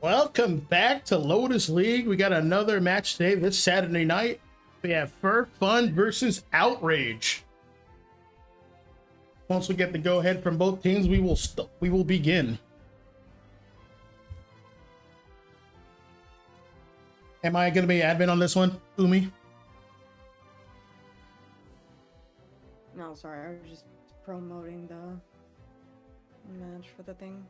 Welcome back to Lotus League. We got another match today, this Saturday night. We have Fur Fun versus Outrage. Once we get the go-ahead from both teams, we will begin. Am I going to be admin on this one, Umi? No, sorry, I was just promoting the match for the thing.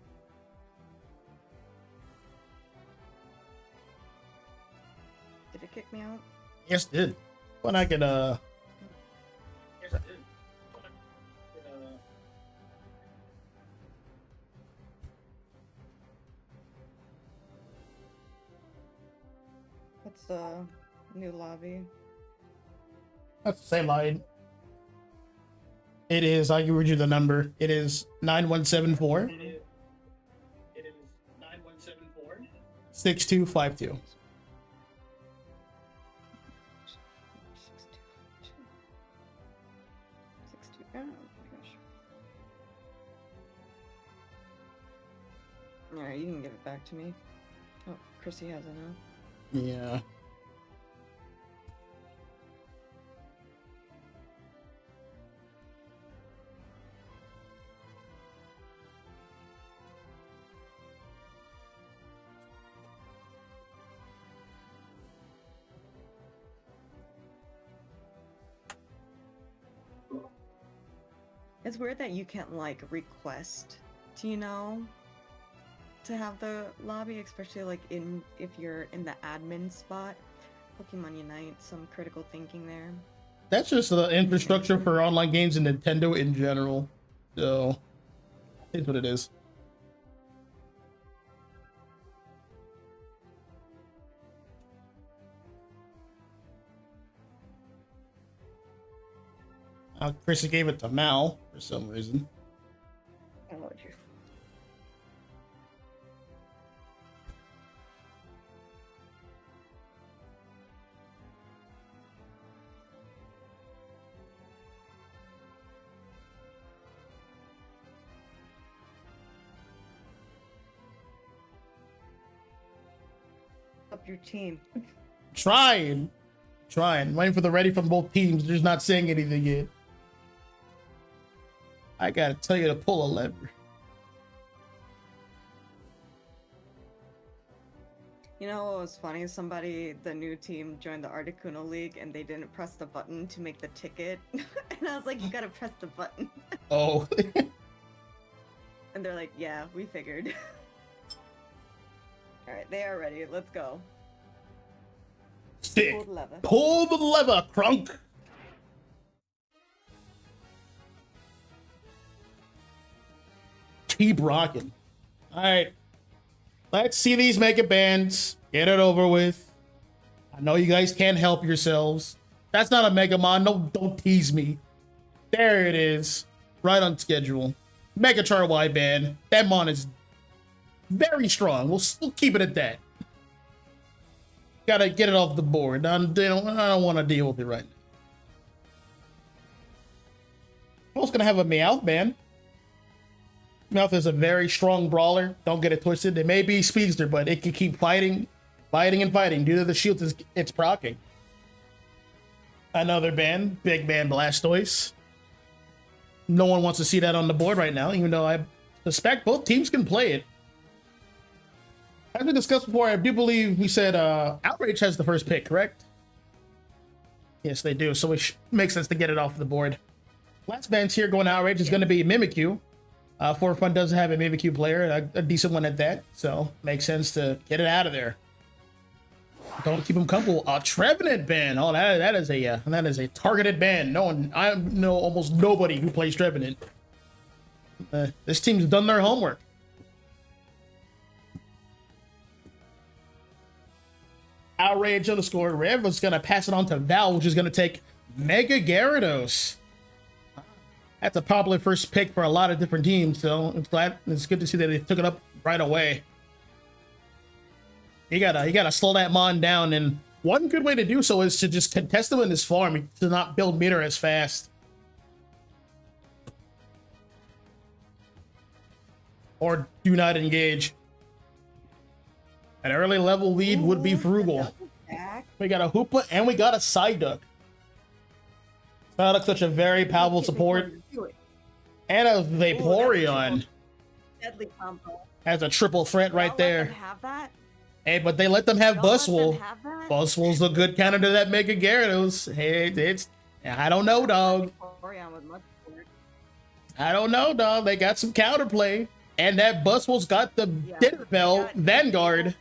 Did it kick me out? Yes, it did. But I could, Yes, it did. What's the new lobby? That's the same line. It is, I can read you the number. It is 9174. It is 9174. 6252. Oh my gosh. Alright, you can give it back to me. Oh, Chrissy has it now. Yeah. It's weird that you can't like request to, to have the lobby, especially like if you're in the admin spot. Pokemon Unite, some critical thinking there. That's just the infrastructure for online games and Nintendo in general. So, it's what it is. Chris gave it to Mal for some reason. Oh, you. Up your team. Trying. Waiting for the ready from both teams. They're just not saying anything yet. I gotta tell you to pull a lever. You know what was funny? The new team joined the Articuno League and they didn't press the button to make the ticket. And I was like, you gotta press the button. Oh. And they're like, yeah, we figured. Alright, they are ready. Let's go. Stick. Pull the lever. Pull the lever, Crunk. Keep rocking. All right. Let's see these mega bands. Get it over with. I know you guys can't help yourselves. That's not a Megamon. No, don't tease me. There it is. Right on schedule. Megachar Y band. That mon is very strong. We'll keep it at that. Gotta get it off the board. I don't want to deal with it right now. Who's gonna have a Meowth band? Meowth is a very strong brawler. Don't get it twisted. It may be speedster, but it can keep fighting and fighting due to the shields it's proccing. Another band, big band Blastoise. No one wants to see that on the board right now, even though I suspect both teams can play it. As we discussed before, I do believe we said Outrage has the first pick, correct? Yes, they do. So it makes sense to get it off the board. Last band's here going to Outrage is going to be Mimikyu. For Fun does have a Mimikyu player, a decent one at that. So makes sense to get it out of there. Don't keep them comfortable. A Trevenant ban. Oh, that is a targeted ban. I know almost nobody who plays Trevenant. This team's done their homework. Outrage underscore Rev is going to pass it on to Val, which is going to take Mega Gyarados. That's a popular first pick for a lot of different teams, so it's good to see that they took it up right away. You gotta slow that mon down, and one good way to do so is to just contest him in this farm to not build meter as fast. Or do not engage. An early level lead would be Ooh, frugal. the duck is back. We got a Hoopa and we got a Psyduck. Psyduck, such a very powerful support. Do it. And a Ooh, Vaporeon deadly combo. as a triple threat Y'all right let there. them have that? Hey, but they let them have Y'all let them Buzzwole. have that? Buzzwole's a good counter to that Mega Gyarados. Hey, it's... I don't know, dog. Vaporeon with much support. I don't know, dog. They got some counterplay. And that Buzzwole's got the Yeah, Dinner Bell got- Vanguard.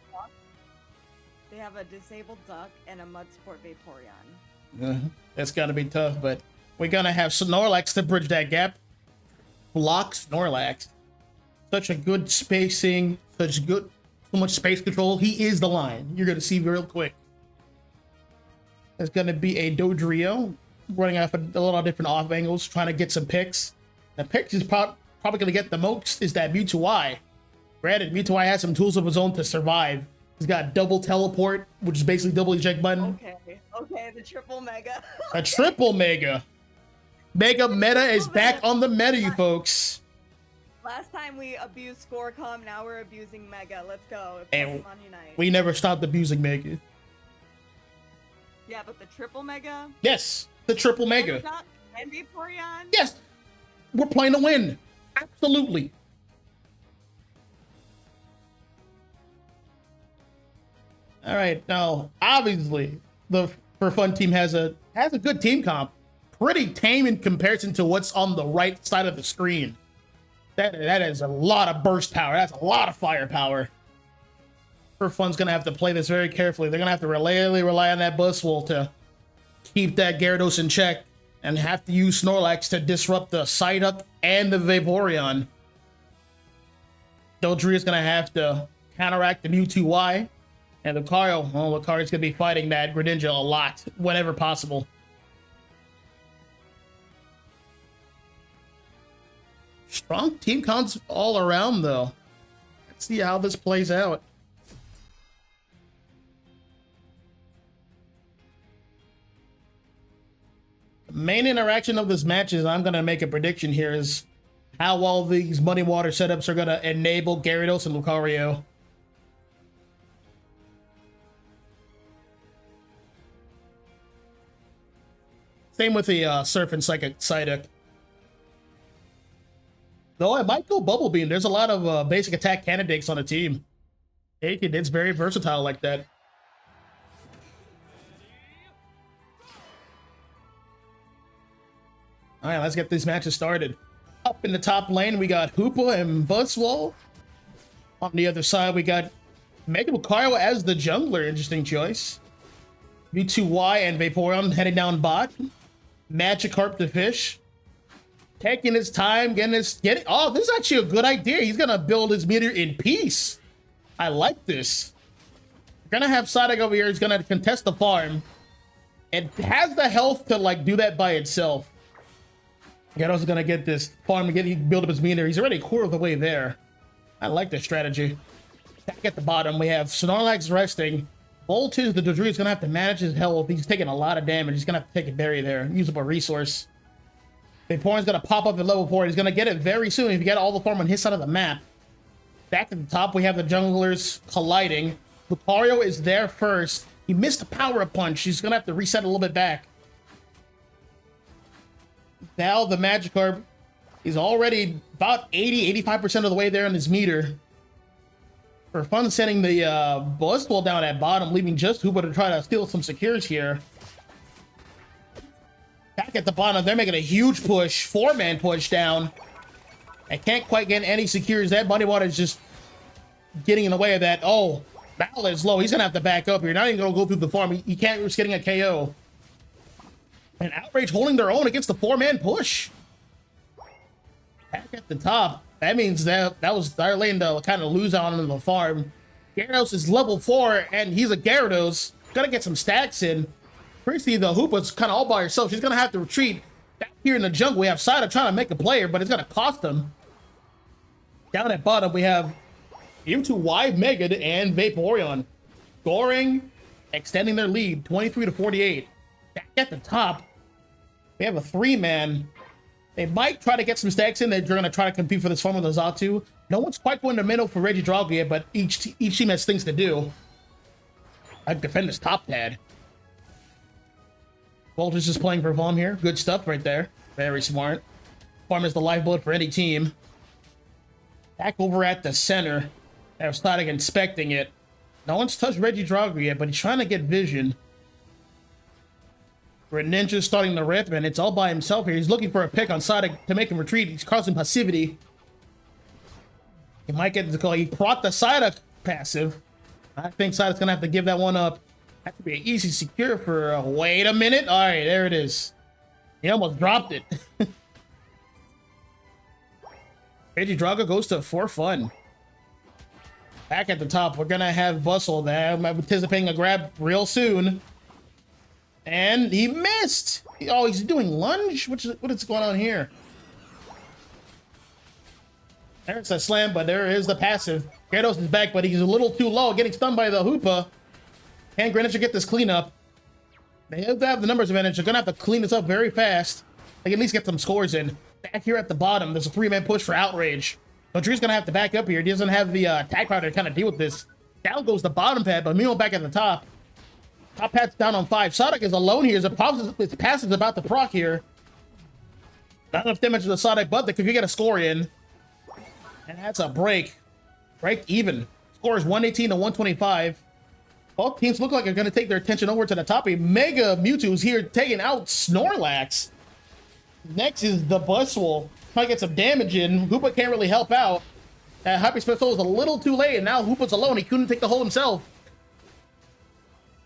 They have a disabled duck and a mud sport Vaporeon. That's gonna be tough, but we're gonna have Snorlax to bridge that gap. Block Snorlax. Such a good spacing, so much space control. He is the line. You're gonna see real quick. There's gonna be a Dodrio running off a lot of different off angles, trying to get some picks. The picks is probably gonna get the most is that Mewtwo. Granted, Mewtwo has some tools of his own to survive. He's got double teleport, which is basically double eject button. Okay, the triple mega. A triple mega. Mega meta is back on the meta, you folks. Last time we abused Scorecom, now we're abusing Mega. Let's go. And Pokemon Unite. we never stopped abusing mega. Yeah, but the triple Mega? Yes, the triple mega. Duck and Vaporeon? Yes, we're playing to win. Absolutely. All right, now obviously the For Fun team has a good team comp. Pretty tame in comparison to what's on the right side of the screen. That is a lot of burst power. That's a lot of firepower. For Fun's gonna have to play this very carefully. They're gonna have to really rely on that Buzzwole to keep that Gyarados in check, and have to use Snorlax to disrupt the Psyduck and the Vaporeon. Dodria's gonna have to counteract the Mewtwo, and Lucario, well, Lucario's gonna be fighting that Greninja a lot, whenever possible. Strong team cons all around, though. Let's see how this plays out. The main interaction of this match is, I'm going to make a prediction here, is how well these Muddy Water setups are going to enable Gyarados and Lucario. Same with the Surf and Psyduck. Though I might go Bubble Beam. There's a lot of basic attack candidates on the team. It's very versatile like that. All right, let's get these matches started. Up in the top lane, we got Hoopa and Buzzwole. On the other side, we got Mega Lucario as the jungler. Interesting choice. Mewtwo and Vaporeon heading down bot. Magikarp to fish. Taking his time, getting. Oh, this is actually a good idea. He's gonna build his meter in peace. I like this. We're gonna have Psyduck over here. He's gonna contest the farm. It has the health to like do that by itself. Gyarados gonna get this farm and build up his meter. He's already a quarter of the way there. I like this strategy. Back at the bottom, we have Snorlax resting. Voltage, the Dodrio is gonna have to manage his health. He's taking a lot of damage. He's gonna have to take a berry there. Use up a resource. Vaporeon's gonna pop up at level 4. He's gonna get it very soon if you get all the farm on his side of the map. Back at the top, we have the junglers colliding. Lucario is there first. He missed a power-up punch. He's gonna have to reset a little bit back. Now the Magikarp is already about 80-85% of the way there on his meter. For Fun, sending the Buzzwole down at bottom, leaving just Hoopa to try to steal some secures here. Back at the bottom, they're making a huge push, 4-man push down. I can't quite get any secures. That Muddy Water is just getting in the way of that. Oh, Battle is low. He's gonna have to back up here. Not even gonna go through the farm. He can't risk getting a KO. And Outrage holding their own against the 4-man push. Back at the top. That means that was their lane to kind of lose out on the farm. Gyarados is level 4, and he's a Gyarados. Gotta get some stacks in. Previously, the Hoopa's kind of all by herself. She's gonna have to retreat. Back here in the jungle, we have Psyduck trying to make a player, but it's gonna cost them. Down at bottom, we have Mewtwo, Mega, and Vaporeon. Scoring, extending their lead, 23-48. Back at the top, we have a 3-man They might try to get some stacks in. They're going to try to compete for this farm with the Zatu. No one's quite going to middle for Reggie Drago yet, but each team has things to do. I'd defend this top pad. Voltage is playing for Vom here. Good stuff right there. Very smart. Farm is the lifeblood for any team. Back over at the center. They're starting inspecting it. No one's touched Reggie Drago yet, but he's trying to get vision. Ninja's starting to rip, and it's all by himself here. He's looking for a pick on Psyduck to make him retreat. He's causing passivity. He might get the call. He proc the Psyduck passive. I think Psyduck's going to have to give that one up. That could be an easy secure for... wait a minute. All right, there it is. He almost dropped it. Reggie Drago goes to for fun. Back at the top, we're going to have Bustle there. I'm anticipating a grab real soon. And he missed. Oh, he's doing lunge? What is going on here? There's a slam, but there is the passive. Gyarados is back, but he's a little too low, getting stunned by the Hoopa. Can Greninja get this cleanup? They have to have the numbers advantage. They're going to have to clean this up very fast. They can at least get some scores in. Back here at the bottom, there's a 3-man push for Outrage. But Drew's going to have to back up here. He doesn't have the tag power to kind of deal with this. Down goes the bottom pad, but meanwhile back at the top. Top pad's down on 5. Psyduck is alone here. His passive is about to proc here. Not enough damage to the Psyduck, but they could get a score in. And that's a break. Break even. Score is 118 to 125. Both teams look like they're going to take their attention over to the top. A Mega Mewtwo's here taking out Snorlax. Next is the Buzzwole. Trying to get some damage in. Hoopa can't really help out. Hyperspace Soul is a little too late, and now Hoopa's alone. He couldn't take the hole himself.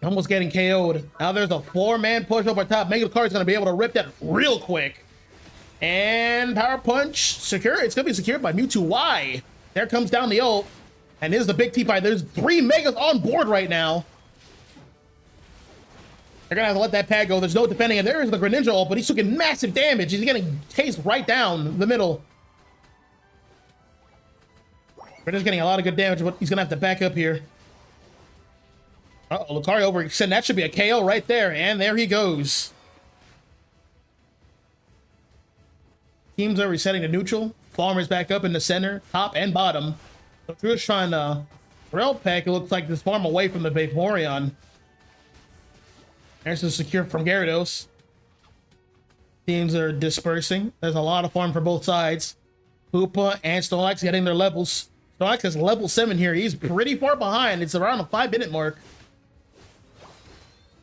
Almost getting KO'd. Now there's a 4-man push over top. Mega Lucario is going to be able to rip that real quick. And Power Punch secure. It's going to be secured by Mewtwo. Why? There comes down the ult. And here's the big T-Pie. There's 3 Megas on board right now. They're going to have to let that pad go. There's no defending. And there's the Greninja ult, but he's taking massive damage. He's getting tased right down the middle. Greninja's getting a lot of good damage, but he's going to have to back up here. Uh-oh, Lucario overextended. That should be a KO right there. And there he goes. Teams are resetting to neutral. Farmer's back up in the center, top and bottom. So Drew's trying to rail pack. It looks like this farm away from the Vaporeon. There's the secure from Gyarados. Teams are dispersing. There's a lot of farm for both sides. Hoopa and Snorlax getting their levels. Snorlax is level 7 here. He's pretty far behind. It's around a 5-minute mark.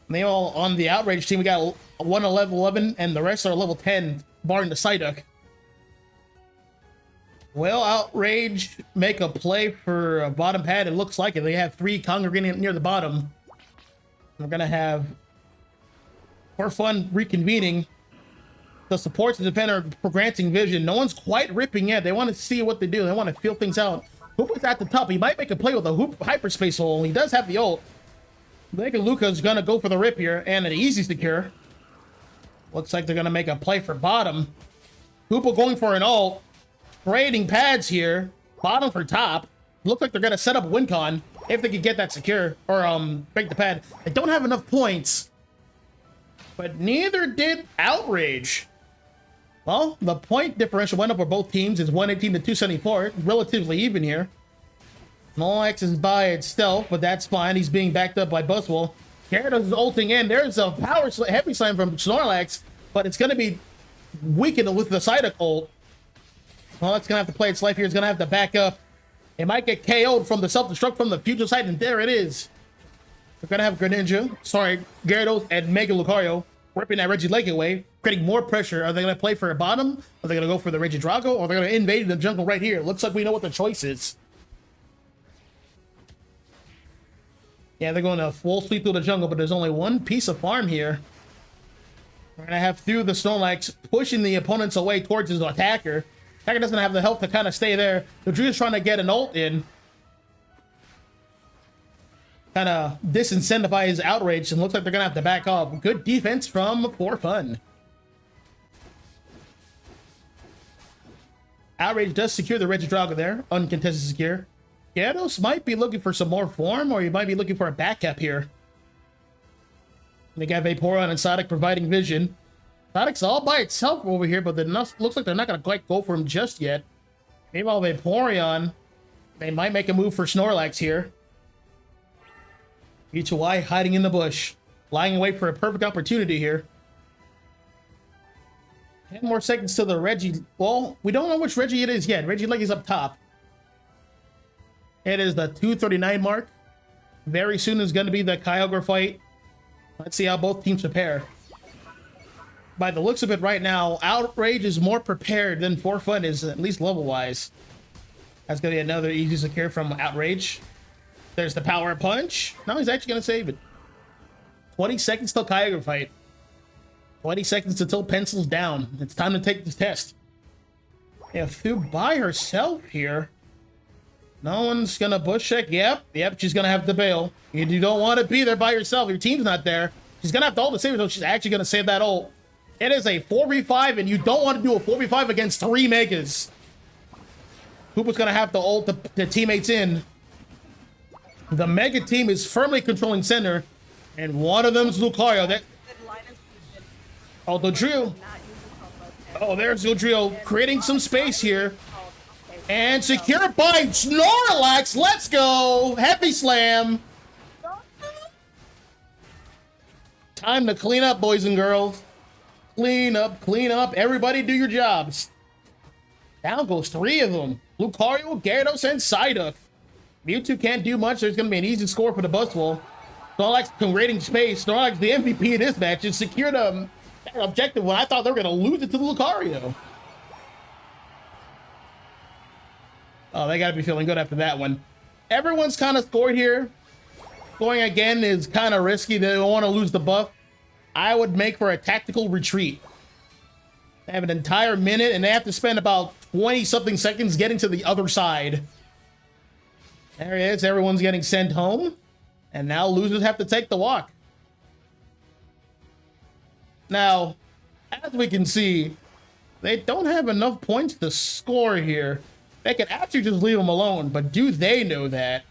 And they all on the Outrage team. We got one at level 11, and the rest are level 10, barring the Psyduck. Well, Outrage make a play for a bottom pad. It looks like it. They have 3 congregating near the bottom. We're going to have, for fun, reconvening. The supports and defender are granting vision. No one's quite ripping yet. They want to see what they do. They want to feel things out. Hoopa's at the top. He might make a play with a hyperspace hole. He does have the ult. Mega Luca's going to go for the rip here, and an easy secure. Looks like they're going to make a play for bottom. Hoopa going for an ult. Trading pads here. Bottom for top. Looks like they're going to set up WinCon if they could get that secure, or break the pad. They don't have enough points, but neither did Outrage. Well, the point differential went up for both teams. It's 118 to 274. Relatively even here. Snorlax is by itself, but that's fine. He's being backed up by Buzzwole. Gyarados is ulting in. There's a power heavy slam from Snorlax, but it's going to be weakened with the Psyduck ult. Well, it's going to have to play its life here. It's going to have to back up. It might get KO'd from the self-destruct from the future side, and there it is. We're going to have Gyarados and Mega Lucario ripping that Regieleki away, creating more pressure. Are they going to play for a bottom? Are they going to go for the Regidrago? Or are they going to invade the jungle right here? Looks like we know what the choice is. Yeah, they're going to full sweep through the jungle, but there's only one piece of farm here. We're going to have through the Snorlax pushing the opponents away towards his attacker. Attacker doesn't have the health to kind of stay there. The Drew is trying to get an ult in. Kind of disincentivize his Outrage, and looks like they're going to have to back off. Good defense from For Fun. Outrage does secure the Regidrago there. Uncontested secure. Gyarados might be looking for some more form, or you might be looking for a backup here. They got Vaporeon and Psyduck providing vision. Sonic's all by itself over here, but looks like they're not going to quite go for him just yet. Maybe while Vaporeon, they might make a move for Snorlax here. U2Y hiding in the bush, lying in wait for a perfect opportunity here. 10 more seconds to the Reggie. Well, we don't know which Reggie it is yet. Regieleki is up top. It is the 2:39 mark. Very soon is going to be the Kyogre fight. Let's see how both teams prepare. By the looks of it right now, Outrage is more prepared than For Fun is, at least level-wise. That's going to be another easy secure from Outrage. There's the Power Punch. Now he's actually going to save it. 20 seconds till Kyogre fight. 20 seconds until pencils down. It's time to take this test. Yeah, Thu by herself here. No one's going to bush check. Yep, she's going to have to bail. You don't want to be there by yourself. Your team's not there. She's going to have to ult to save it, so she's actually going to save that ult. It is a 4v5, and you don't want to do a 4v5 against 3 Megas. Hoopa's going to have to ult the teammates in. The Mega team is firmly controlling center, and one of them's Lucario. Oh, Dodrio. Oh, there's Dodrio creating some space here. And secured by Snorlax. Let's go. Heavy slam. Time to clean up, boys and girls. Clean up, clean up. Everybody do your jobs. Down goes 3 of them. Lucario, Gyarados, and Psyduck. Mewtwo can't do much. There's going to be an easy score for the Buzzwole. Snorlax creating space. Snorlax, the MVP of this match, has secured that objective when I thought they were going to lose it to the Lucario. Oh, they got to be feeling good after that one. Everyone's kind of scored here. Going again is kind of risky. They don't want to lose the buff. I would make for a tactical retreat. They have an entire minute, and they have to spend about 20-something seconds getting to the other side. There it is. Everyone's getting sent home. And now losers have to take the walk. Now, as we can see, they don't have enough points to score here. They could actually just leave them alone, but do they know that?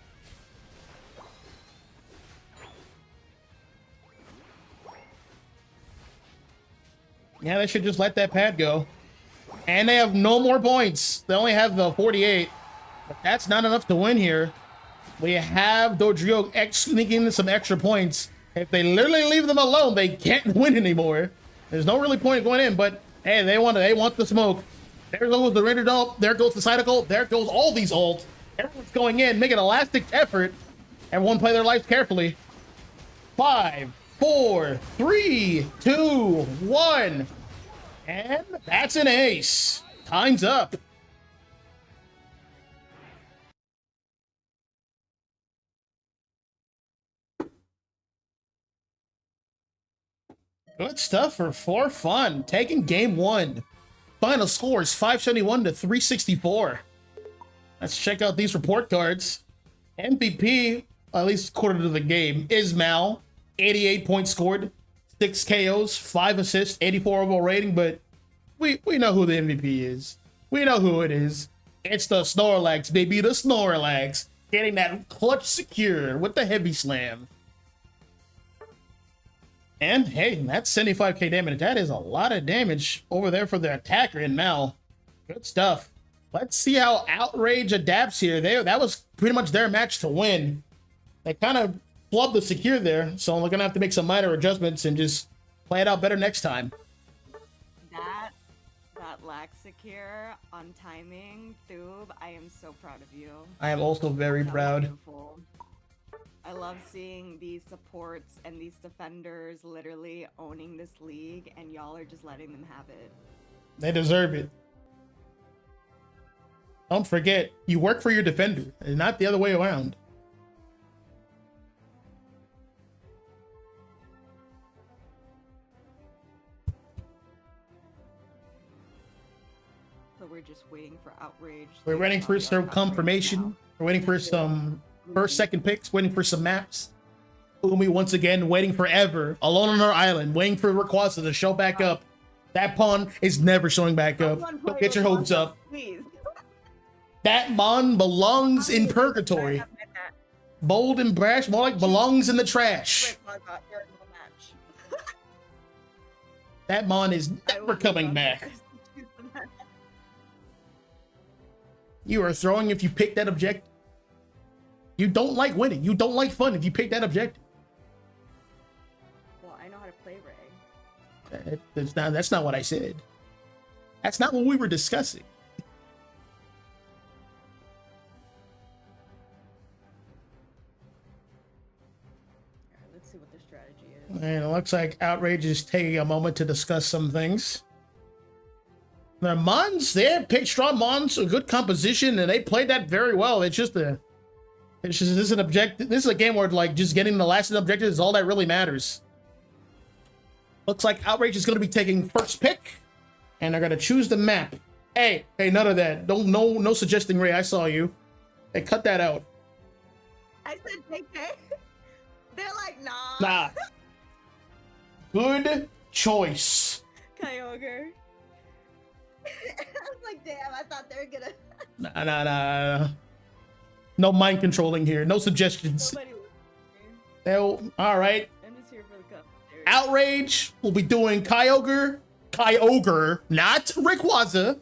Yeah, they should just let that pad go. And they have no more points. They only have the 48. But that's not enough to win here. We have Dodrio sneaking in some extra points. If they literally leave them alone, they can't win anymore. There's no really point in going in, but hey, they want the smoke. There goes the Raider ult. There goes the Psyduck ult. There goes all these ults. Everyone's going in, making a last-ditch effort. Everyone play their lives carefully. 5, 4, 3, 2, 1. And that's an ace. Time's up. Good stuff for fun. Taking game 1. Final score is 571 to 364. Let's check out these report cards. MVP, at least according to the game, is Mal. 88 points scored, 6 KOs, 5 assists, 84 overall rating, but we know who the MVP is. We know who it is. It's the Snorlax, baby, the Snorlax. Getting that clutch secure with the heavy slam. And hey, that's 75k damage. That is a lot of damage over there for the attacker in Mal. Good stuff. Let's see how Outrage adapts here. That was pretty much their match to win. They kind of flubbed the secure there, so they're gonna have to make some minor adjustments and just play it out better next time. That lax secure on timing, Thoob, I am so proud of you. I am also very proud. Beautiful. I love seeing these supports and these defenders literally owning this league, and y'all are just letting them have it. They deserve it. Don't forget, you work for your defender, and not the other way around. So we're just waiting for Outrage. We're waiting for some confirmation. We're waiting for some first, second picks, waiting for some maps. Umi once again waiting forever, alone on our island, waiting for Rayquaza to show back up. That pawn is never showing back up. Don't get your hopes up. Please. That mon belongs in purgatory. Bold and brash, more like belongs in the trash. That Mon is never coming back. You are throwing if you pick that objective. You don't like winning. You don't like fun if you pick that objective. Well, I know how to play Ray. That's not what I said. That's not what we were discussing. Alright, let's see what the strategy is. And it looks like Outrage is taking a moment to discuss some things. The Mons, they have picked strong Mons, a good composition, and they played that very well. This is an objective. This is a game where like just getting the last objective is all that really matters. Looks like Outrage is going to be taking first pick, and they're going to choose the map. Hey, none of that. No suggesting Ray. I saw you. Hey, cut that out. I said JK. They're like, nah. Nah. Good choice. Kyogre. I was like, damn, I thought they were gonna. Nah. No mind controlling here. No suggestions. Nobody was. All right. I'm just here for the cup. Outrage will be doing Kyogre, not Rayquaza,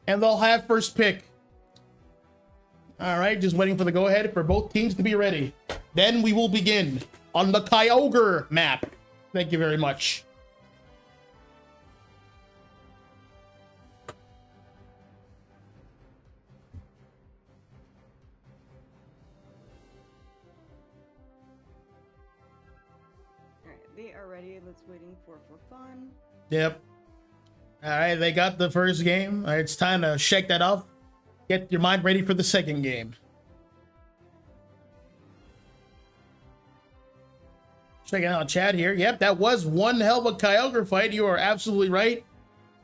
and they'll have first pick. All right, just waiting for the go-ahead for both teams to be ready. Then we will begin on the Kyogre map. Thank you very much. They are ready. Let's waiting for fun. Yep. All right, they got the first game. All right, it's time to shake that off. Get your mind ready for the second game. Checking out chat here. Yep, that was one hell of a Kyogre fight. You are absolutely right.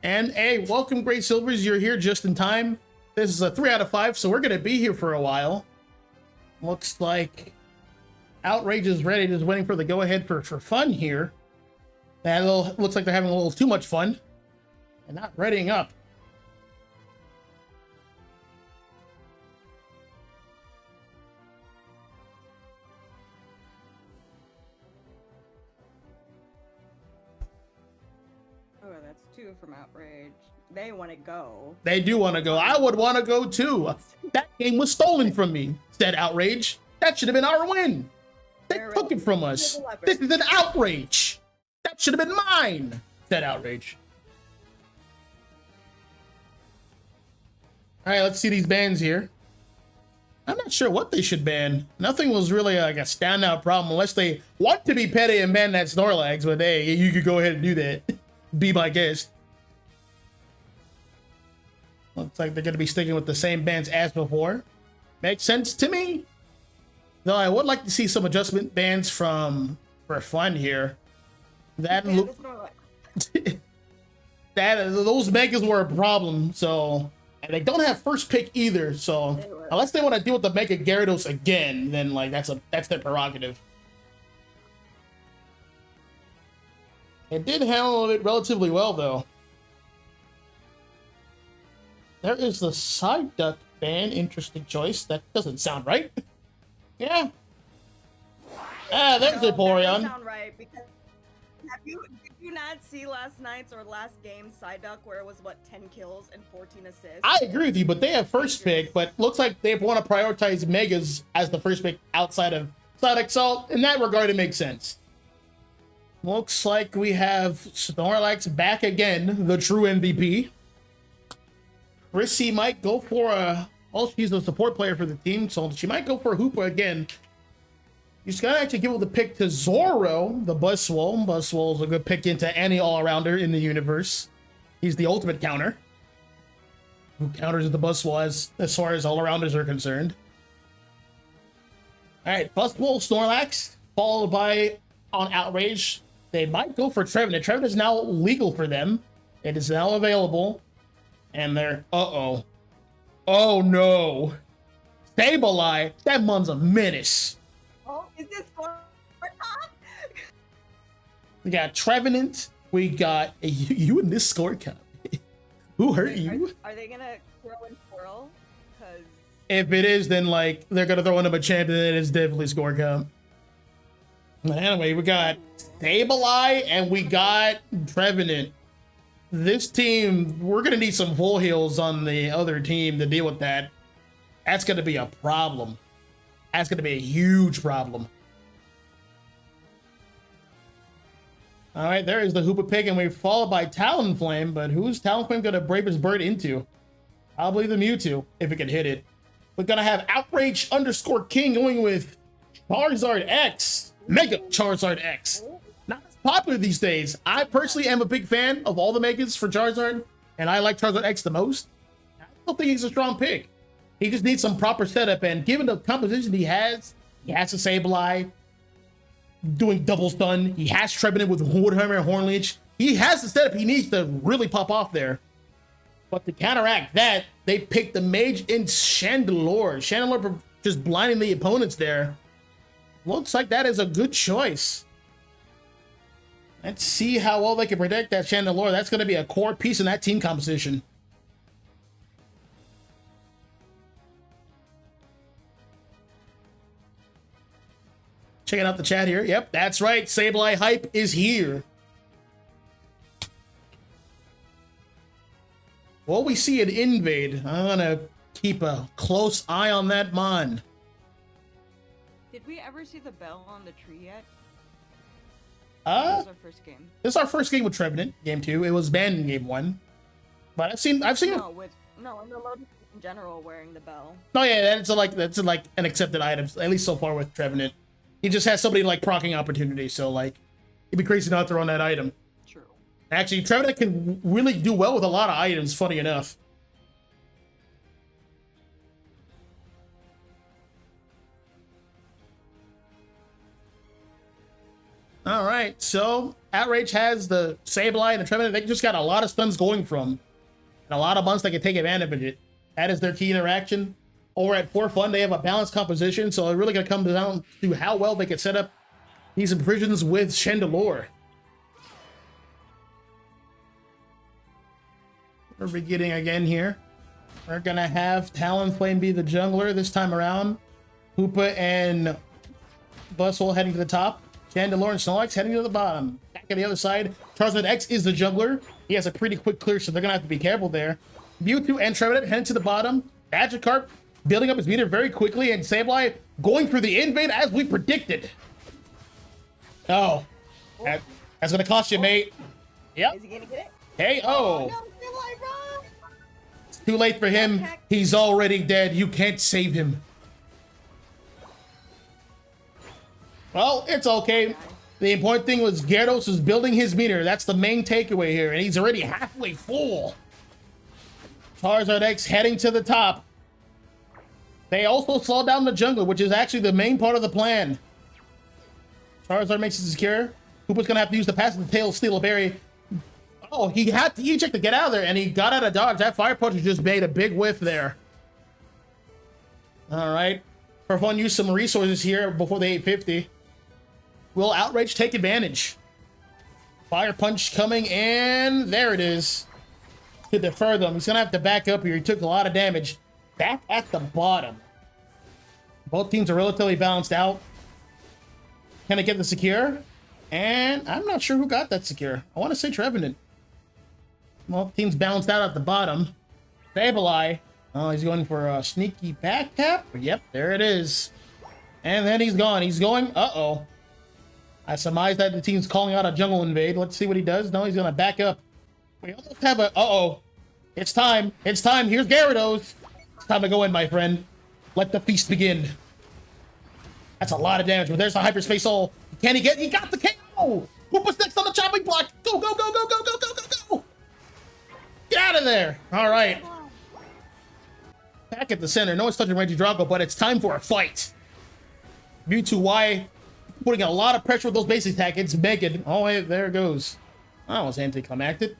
And hey, welcome, Great Silvers. You're here just in time. This is a 3 out of 5, so we're going to be here for a while. Looks like Outrage is ready, just waiting for the go-ahead for fun here. Looks like they're having a little too much fun and not readying up. Oh, that's 2 from Outrage. They want to go. They do want to go. I would want to go too. That game was stolen from me, said Outrage. That should have been our win. They took it from us. This is an outrage. That should have been mine, said Outrage. All right, let's see these bans here. I'm not sure what they should ban. Nothing was really like a standout problem unless they want to be petty and ban that Snorlax, but hey, you could go ahead and do that. Be my guest. Looks like they're going to be sticking with the same bans as before. Makes sense to me. Though I would like to see some adjustment bans for fun here. Those megas were a problem, so and they don't have first pick either. So unless they want to deal with the Mega Gyarados again, then like that's their prerogative. It did handle it relatively well though. There is the side duck ban. Interesting choice. That doesn't sound right. Yeah. Ah, there's a Porygon. That doesn't sound right because did you not see last night's or last game's Psyduck where it was what 10 kills and 14 assists? I agree with you, but they have first pick, but looks like they want to prioritize Megas as the first pick outside of Psyduck, so in that regard it makes sense. Looks like we have Snorlax back again, the true MVP. Chrissy might go for a... Well, she's a support player for the team, so she might go for a Hoopa again. He's got to actually give the pick to Zoro, the Buzzwole. Buzzwole is a good pick into any all-arounder in the universe. He's the ultimate counter. Who counters the Buzzwole as far as all-arounders are concerned. Alright, Buzzwole, Snorlax, followed by on Outrage. They might go for Trevenant. Trevenant is now legal for them. It is now available. And they're... Uh-oh. Oh no. Sableye, that mon's a menace. Oh, is this for We got Trevenant. We got you in this score count. Who hurt you? Are they gonna throw in Twirl? Because if it is, then like they're gonna throw in a champion, then it's definitely score count. But anyway, we got Sableye and we got Trevenant. This team, we're going to need some full heals on the other team to deal with that. That's going to be a problem. That's going to be a huge problem. All right, there is the Hoopa Pig, and we're followed by Talonflame, but who's Talonflame going to brave his bird into? Probably the Mewtwo, if it can hit it. We're going to have Outrage _ King going with Charizard X, Mega Charizard X. Not as popular these days. I personally am a big fan of all the Megas for Charizard, and I like Charizard X the most. I still think he's a strong pick. He just needs some proper setup, and given the composition he has a Sableye, doing double stun. He has Trevenant with Woodhammer and Hornleech. He has the setup he needs to really pop off there. But to counteract that, they picked the Mage in Chandelure. Chandelure just blinding the opponents there. Looks like that is a good choice. Let's see how well they can protect that Chandelure. That's going to be a core piece in that team composition. Checking out the chat here. Yep, that's right. Sableye hype is here. Well, we see an invade. I'm gonna keep a close eye on that mon. Did we ever see the bell on the tree yet? This was our first game. This is our first game with Trevenant, game 2. It was banned in game 1. But I've seen No, in the Lotus in general wearing the bell. Oh yeah, that's like an accepted item, at least so far with Trevenant. He just has somebody like proccing opportunity, so like it'd be crazy not to run that item. True. Actually, Trevenant can really do well with a lot of items, funny enough. All right, so Outrage has the Sableye and the Trevenant. They just got a lot of stuns going from, and a lot of months they can take advantage of it. That is their key interaction. Over at For Fun, they have a balanced composition, so it's really going to come down to how well they can set up these impressions with Chandelure. We're beginning again here. We're going to have Talonflame be the jungler this time around. Hoopa and Bustle heading to the top. Chandelure and Snorlax heading to the bottom. Back on the other side, Charizard X is the jungler. He has a pretty quick clear, so they're going to have to be careful there. Mewtwo and Trevenant heading to the bottom. Magikarp building up his meter very quickly, and Sableye going through the invade as we predicted. Oh, that's gonna cost you, mate. Yep. Is he gonna get it? Hey, oh. No, Sableye, run! It's too late for him. He's already dead. You can't save him. Well, it's okay. The important thing was Gyarados is building his meter. That's the main takeaway here, and he's already halfway full. Charizard X heading to the top. They also slow down the jungler, which is actually the main part of the plan. Charizard makes it secure. Hoopa's gonna have to use the passive tail, steal a berry. Oh, he had to eject to get out of there, and he got out of dodge. That Fire Punch just made a big whiff there. All right. For fun, use some resources here before the 850. Will Outrage take advantage? Fire Punch coming, and there it is. To defer them. He's gonna have to back up here. He took a lot of damage. Back at the bottom. Both teams are relatively balanced out. Can I get the secure? And I'm not sure who got that secure. I want to say Trevenant. Well, team's balanced out at the bottom. Sableye. Oh, he's going for a sneaky back tap. Yep, there it is. And then he's gone. He's going. Uh-oh. I surmise that the team's calling out a jungle invade. Let's see what he does. No, he's going to back up. We almost have a... Uh-oh. It's time. It's time. Here's Gyarados. It's time to go in, my friend. Let the feast begin. That's a lot of damage, but there's the Hyperspace Soul. Can he get... He got the KO! Hoopa's next on the chopping block. Go, go, go, go, go, go, go, go, go! Get out of there. All right. Back at the center. No one's touching Reggie Drago, but it's time for a fight. Mewtwo Y putting a lot of pressure with those basic attack. It's Megan. Oh, wait, there it goes. That was anticlimactic.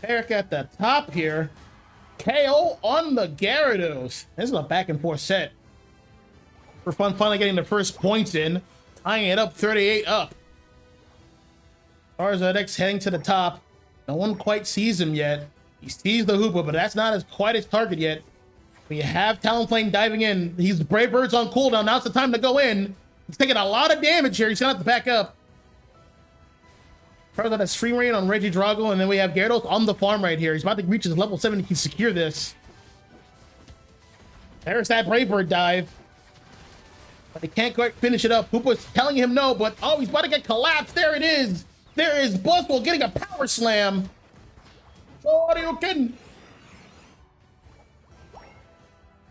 Eric at the top here. KO on the Gyarados. This is a back and forth set. For fun, finally getting the first points in. Tying it up 38 up. Charizard X heading to the top. No one quite sees him yet. He sees the Hoopa, but that's not as quite his target yet. We have Talonflame diving in. He's Brave Bird's on cooldown. Now it's the time to go in. He's taking a lot of damage here. He's gonna have to back up. Charizard has free reign on Reggie Drago, and then we have Gyarados on the farm right here. He's about to reach his level 7. He can secure this. There's that Brave Bird dive. But he can't quite finish it up. Hoopa's telling him no, but oh, he's about to get collapsed. There it is. There is Buzzwole getting a power slam. What are you kidding?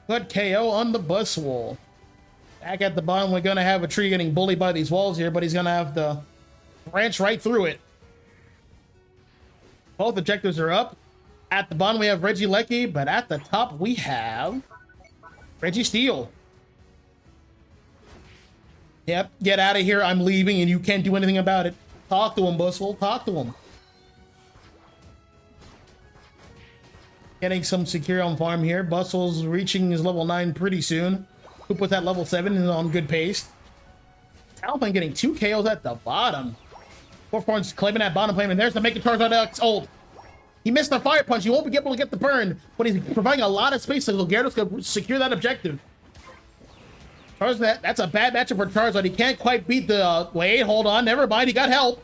Good KO on the Buzzwole. Back at the bottom, we're going to have a tree getting bullied by these walls here, but he's going to have to branch right through it. Both objectives are up. At the bottom, we have Regieleki, but at the top, we have Registeel. Yep, get out of here. I'm leaving, and you can't do anything about it. Talk to him, Buzzwole. Talk to him. Getting some secure on farm here. Buzzwole's reaching his level 9 pretty soon. Who put that level 7 is on good pace. Talonflame getting 2 KOs at the bottom. Forthorn's claiming that bottom flame, and there's the Mega Charizard X ult. He missed the fire punch. He won't be able to get the burn, but he's providing a lot of space so Gyarados can secure that objective. Charizard, that's a bad matchup for Charizard. He can't quite beat the... wait, hold on. Never mind. He got help.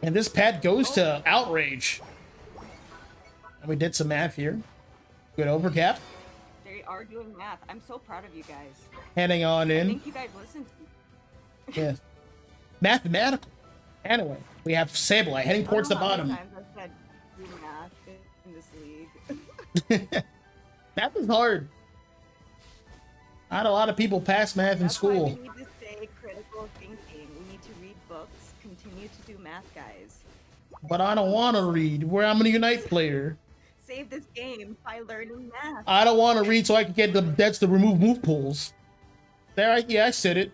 And this pad goes to Outrage. And we did some math here. Good overcap. They are doing math. I'm so proud of you guys. Heading on in. I think you guys listen to me. Yes. Mathematical. Anyway, we have Sableye heading towards the bottom. Times I've said do math in this league. Math is hard. Not a lot of people pass math in school. Why we need to stay critical thinking. We need to read books, continue to do math, guys. But I don't want to read. I'm a Unite player. Save this game by learning math. I don't want to read so I can get the debts to remove move pools. There, yeah, I said it.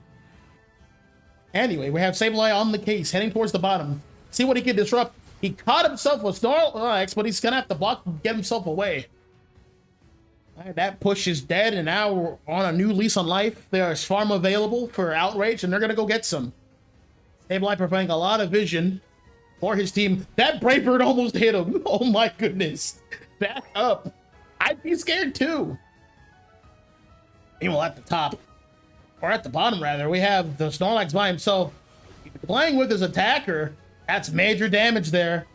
Anyway, we have Sableye on the case, heading towards the bottom. See what he can disrupt. He caught himself with Snorlax, but he's going to have to block and get himself away. All right, that push is dead, and now we're on a new lease on life. There's farm available for Outrage, and they're going to go get some. Sableye providing a lot of vision for his team. That Brave Bird almost hit him. Oh my goodness. Back up. I'd be scared too. Meanwhile, at the top, or at the bottom rather, we have the Snorlax by himself. Playing with his attacker. That's major damage there.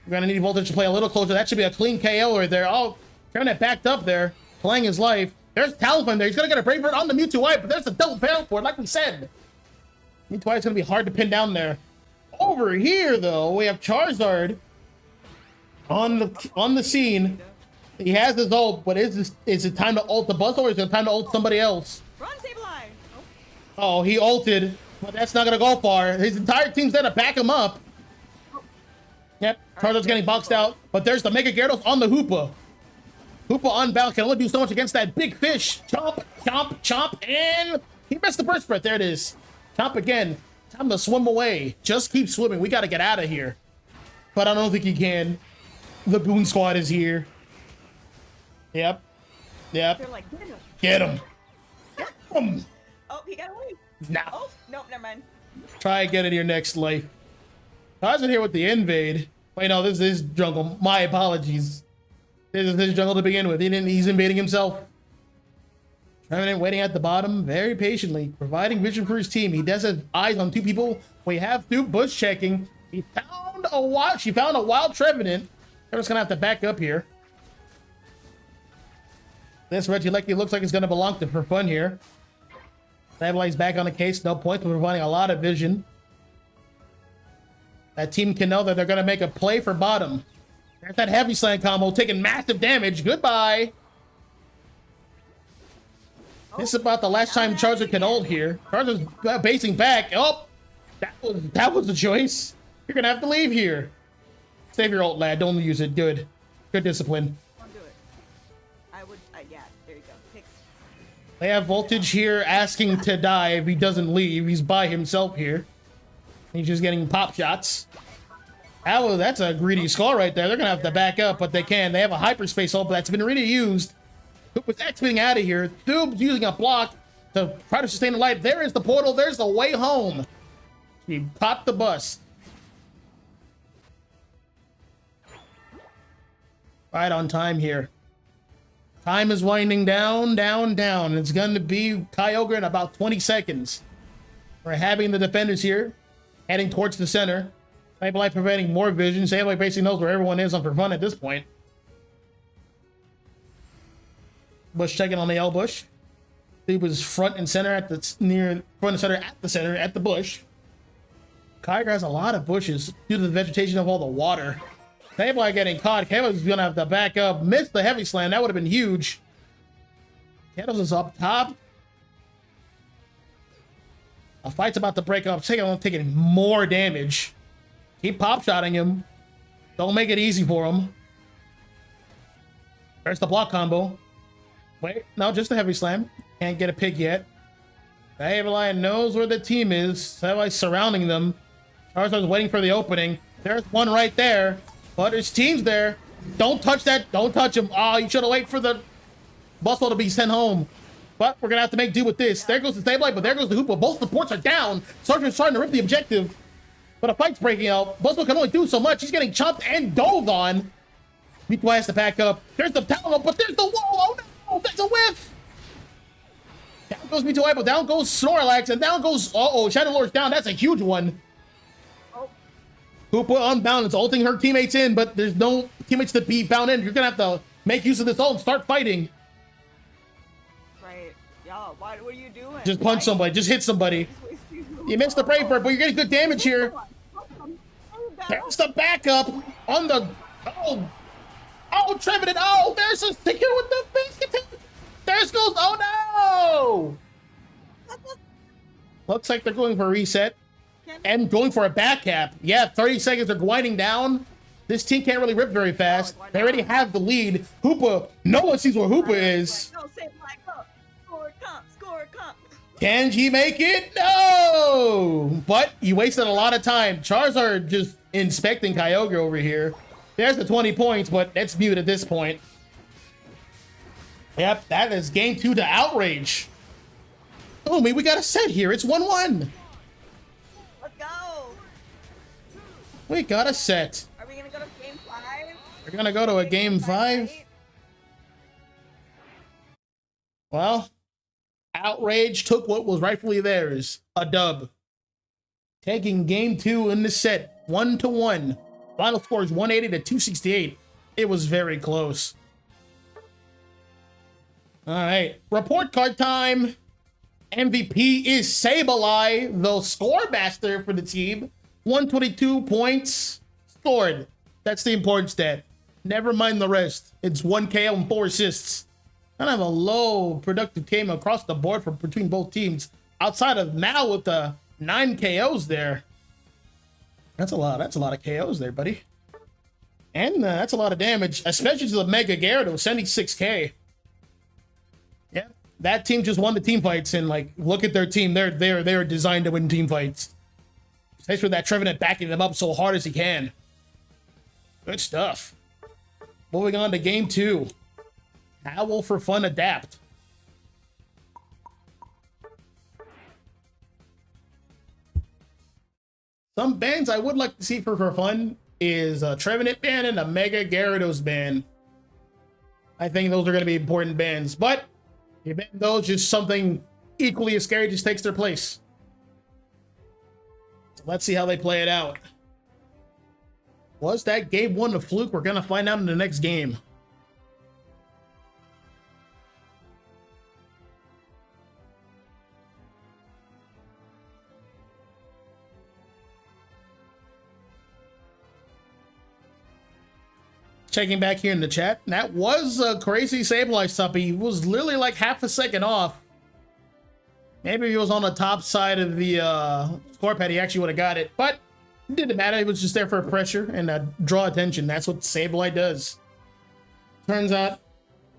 We're gonna need Voltage to play a little closer. That should be a clean KO right there. Oh, turn it backed up there. Playing his life. There's Talonflame there. He's gonna get a Brave Bird on the Mewtwo Wipe, but there's a double barrel for it, like we said. Mewtwo Wipe's gonna be hard to pin down there. Over here, though, we have Charizard on the scene. He has his ult, but is it time to ult the Buzzwole, or is it time to ult somebody else? Run, Sableye! Oh, he ulted, but that's not gonna go far. His entire team's there to back him up. Yep, Charizard's getting boxed out, but there's the Mega Gyarados on the Hoopa. Hoopa on bounce can only do so much against that big fish. Chomp, chomp, chomp, and he missed the burst breath. There it is. Chomp again. Time to swim away. Just keep swimming. We gotta get out of here. But I don't think he can. The Boon Squad is here. Yep. Yep. They're like, Get him. Get him. oh, he got away. Nah. Oh, no, never mind. Try again in your next life. Charizard here with the invade. Wait, no, this is jungle. My apologies. This is his jungle to begin with. He's invading himself. Trevenant waiting at the bottom very patiently, providing vision for his team. He does have eyes on 2 people. We have 2 bush checking. She found a wild Trevenant. They're just gonna have to back up here. This Regieleki looks like it's gonna belong to for fun here. Sableye's back on the case, no points, but providing a lot of vision. That team can know that they're gonna make a play for bottom. There's that heavy slam combo taking massive damage. Goodbye. This is about the last time Charizard can ult here. Charizard's basing back. Oh, that was the choice. You're gonna have to leave here. Save your ult, lad. Don't use it. Good discipline. Don't do it. I would, yeah, there you go. They have Voltage here asking to die if he doesn't leave. He's by himself here. He's just getting pop shots. That's a greedy skull right there. They're gonna have to back up, but they can. They have a hyperspace ult that's been really used. With X-Wing out of here, Thube's using a block to try to sustain the light. There is the portal. There's the way home. He caught the bus. Right on time here. Time is winding down. It's going to be Kyogre in about 20 seconds. We're having the defenders here heading towards the center. Sableye preventing more vision. Sableye basically knows where everyone is on for fun at this point. Bush checking on the L bush. He was front and center at the center at the bush. Kyogre has a lot of bushes due to the vegetation of all the water. Sableye getting caught. Kevin's gonna have to back up. Missed the heavy slam. That would have been huge. Kettles is up top. A fight's about to break up. Taking more damage. Keep pop-shotting him. Don't make it easy for him. There's the block combo. Wait, no, just a heavy slam. Can't get a pick yet. Sableye knows where the team is. Sableye's surrounding them. Charizard's waiting for the opening. There's one right there. But his team's there. Don't touch that. Don't touch him. Oh, you should have waited for the Bustle to be sent home. But we're going to have to make do with this. There goes the Sableye, but there goes the Hoopa. Both supports are down. Sergeant's trying to rip the objective. But a fight's breaking out. Bustle can only do so much. He's getting chopped and dove on. Miko has to back up. There's the tower, but there's the wall. Oh no, there's a whiff. Down goes Mito, but down goes Snorlax, and down goes, Shadow Lord's down. That's a huge one. Hoopa unbound. It's ulting her teammates in, but there's no teammates to be bound in. You're going to have to make use of this ult and start fighting. Right. Yeah, what are you doing? Just punch somebody. Just hit somebody. You missed the Brave Bird, but you're getting good damage here. There's the backup on the... Oh, Trevenant. Oh, there's a secure with the biscuit. There's goes... Oh, no! Looks like they're going for a reset. And going for a back cap. Yeah, 30 seconds are winding down. This team can't really rip very fast. They already have the lead. Hoopa, no one sees where Hoopa is. Can he make it? No! But you wasted a lot of time. Charizard just inspecting Kyogre over here. There's the 20 points, but that's mute at this point. Yep, that is game 2 to Outrage. Oh, man, we got a set here. It's 1-1. Let's go. We got a set. Are we gonna go to game 5? We're gonna go to a game 5. Right? Well, Outrage took what was rightfully theirs, a dub. Taking game 2 in the set, 1-1. Final score is 180 to 268. It was very close. All right, report card time. MVP is Sableye, the score master for the team. 122 points scored. That's the important stat. Never mind the rest. It's 1 KO and 4 assists. Kind of a low productive game across the board for between both teams. Outside of Mal with the 9 KOs there. That's a lot. That's a lot of KOs there, buddy. And that's a lot of damage, especially to the Mega Gyarados, 76k. Yeah, that team just won the team fights, and like, look at their team. They're designed to win team fights. Especially with that Trevenant backing them up so hard as he can. Good stuff. Moving on to game 2. How will For Fun adapt? Some bans I would like to see for Fun is a Trevenant ban and a Mega Gyarados ban. I think those are going to be important bans, but you ban those, just something equally as scary just takes their place. So let's see how they play it out. Was that game 1 a fluke? We're going to find out in the next game. Checking back here in the chat, that was a crazy Sableye stuff. He was literally like half a second off. Maybe if he was on the top side of the score pad, he actually would have got it. But it didn't matter. He was just there for pressure and draw attention. That's what Sableye does. Turns out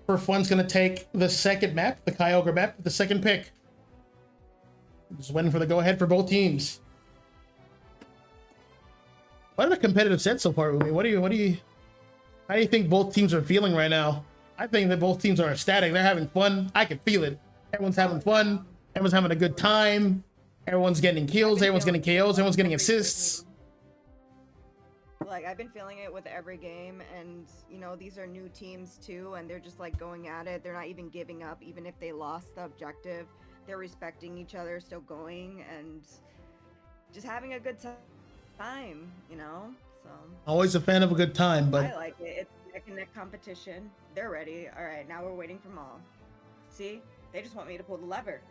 For Fun's going to take the second map, the Kyogre map, the second pick. Just waiting for the go-ahead for both teams. What a competitive set so far, Umi. How do you think both teams are feeling right now? I think that both teams are ecstatic. They're having fun. I can feel it. Everyone's having fun. Everyone's having a good time. Everyone's getting kills. Everyone's getting KOs. Everyone's getting assists. Like, I've been feeling it with every game, and, you know, these are new teams, too, and they're just, like, going at it. They're not even giving up, even if they lost the objective. They're respecting each other, still going, and just having a good time, you know? So Always a fan of a good time, but I like it. It's neck and neck competition. They're ready. All right, now we're waiting for Maul. See? They just want me to pull the lever.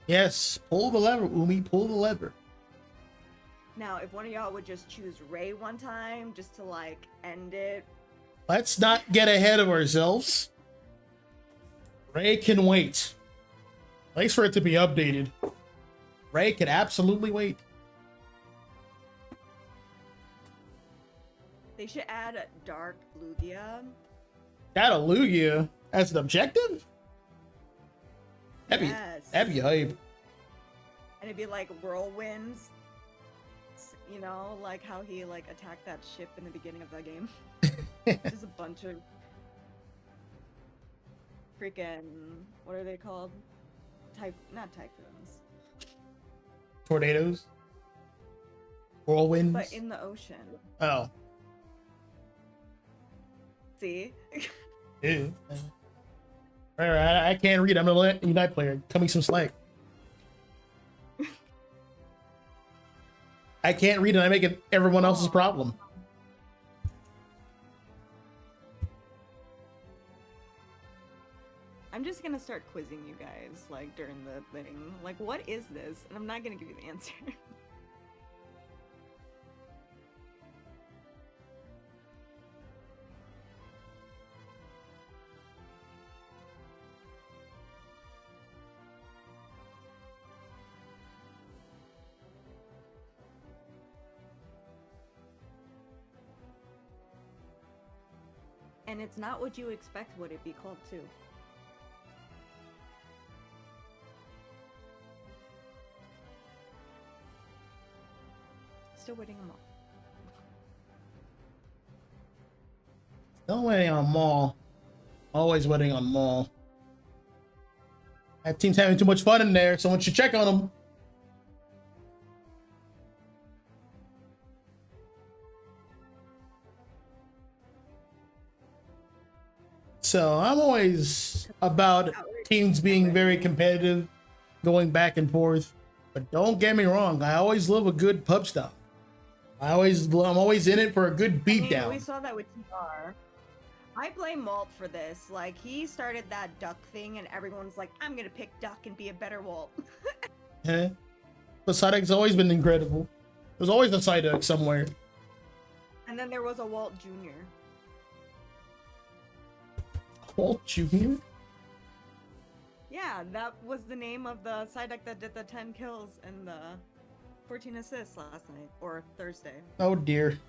yes, pull the lever, Umi, pull the lever. Now, if one of y'all would just choose Ray one time just to like end it. Let's not get ahead of ourselves. Ray can wait. Thanks for it to be updated. Ray can absolutely wait. They should add Dark Lugia. Add a Lugia as an objective? Yes. That'd be hype. And it'd be like whirlwinds. You know, like how he like attacked that ship in the beginning of the game. Just a bunch of freaking, what are they called? Not typhoons. Tornadoes? Whirlwinds? But in the ocean. Oh. See? Ew. Alright, I can't read. I'm a Unite player. Cut me some slack. I can't read and I make it everyone else's problem. I'm just gonna start quizzing you guys, like, during the thing. Like, what is this? And I'm not gonna give you the answer. And it's not what you expect would it be called, too. Still waiting on Maul. Still waiting on Maul. Always waiting on Maul. That team's having too much fun in there. Someone should check on them. So I'm always about teams being very competitive, going back and forth. But don't get me wrong, I always love a good pub stop. I'm always in it for a good beatdown. I mean, we saw that with TR. I blame Walt for this. Like, he started that duck thing, and everyone's like, I'm gonna pick duck and be a better Walt. Yeah. But Psyduck's always been incredible. There's always a Psyduck somewhere. And then there was a Walt Jr. Walt Jr.? Yeah, that was the name of the Psyduck that did the 10 kills and the 14 assists last night, or Thursday. Oh dear.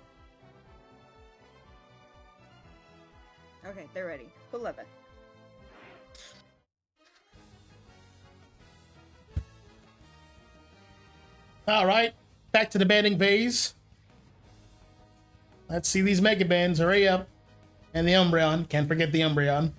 Okay, they're ready. Pull lever. Alright, back to the banding phase. Let's see these Mega Bands. Hurry up. And the Umbreon. Can't forget the Umbreon.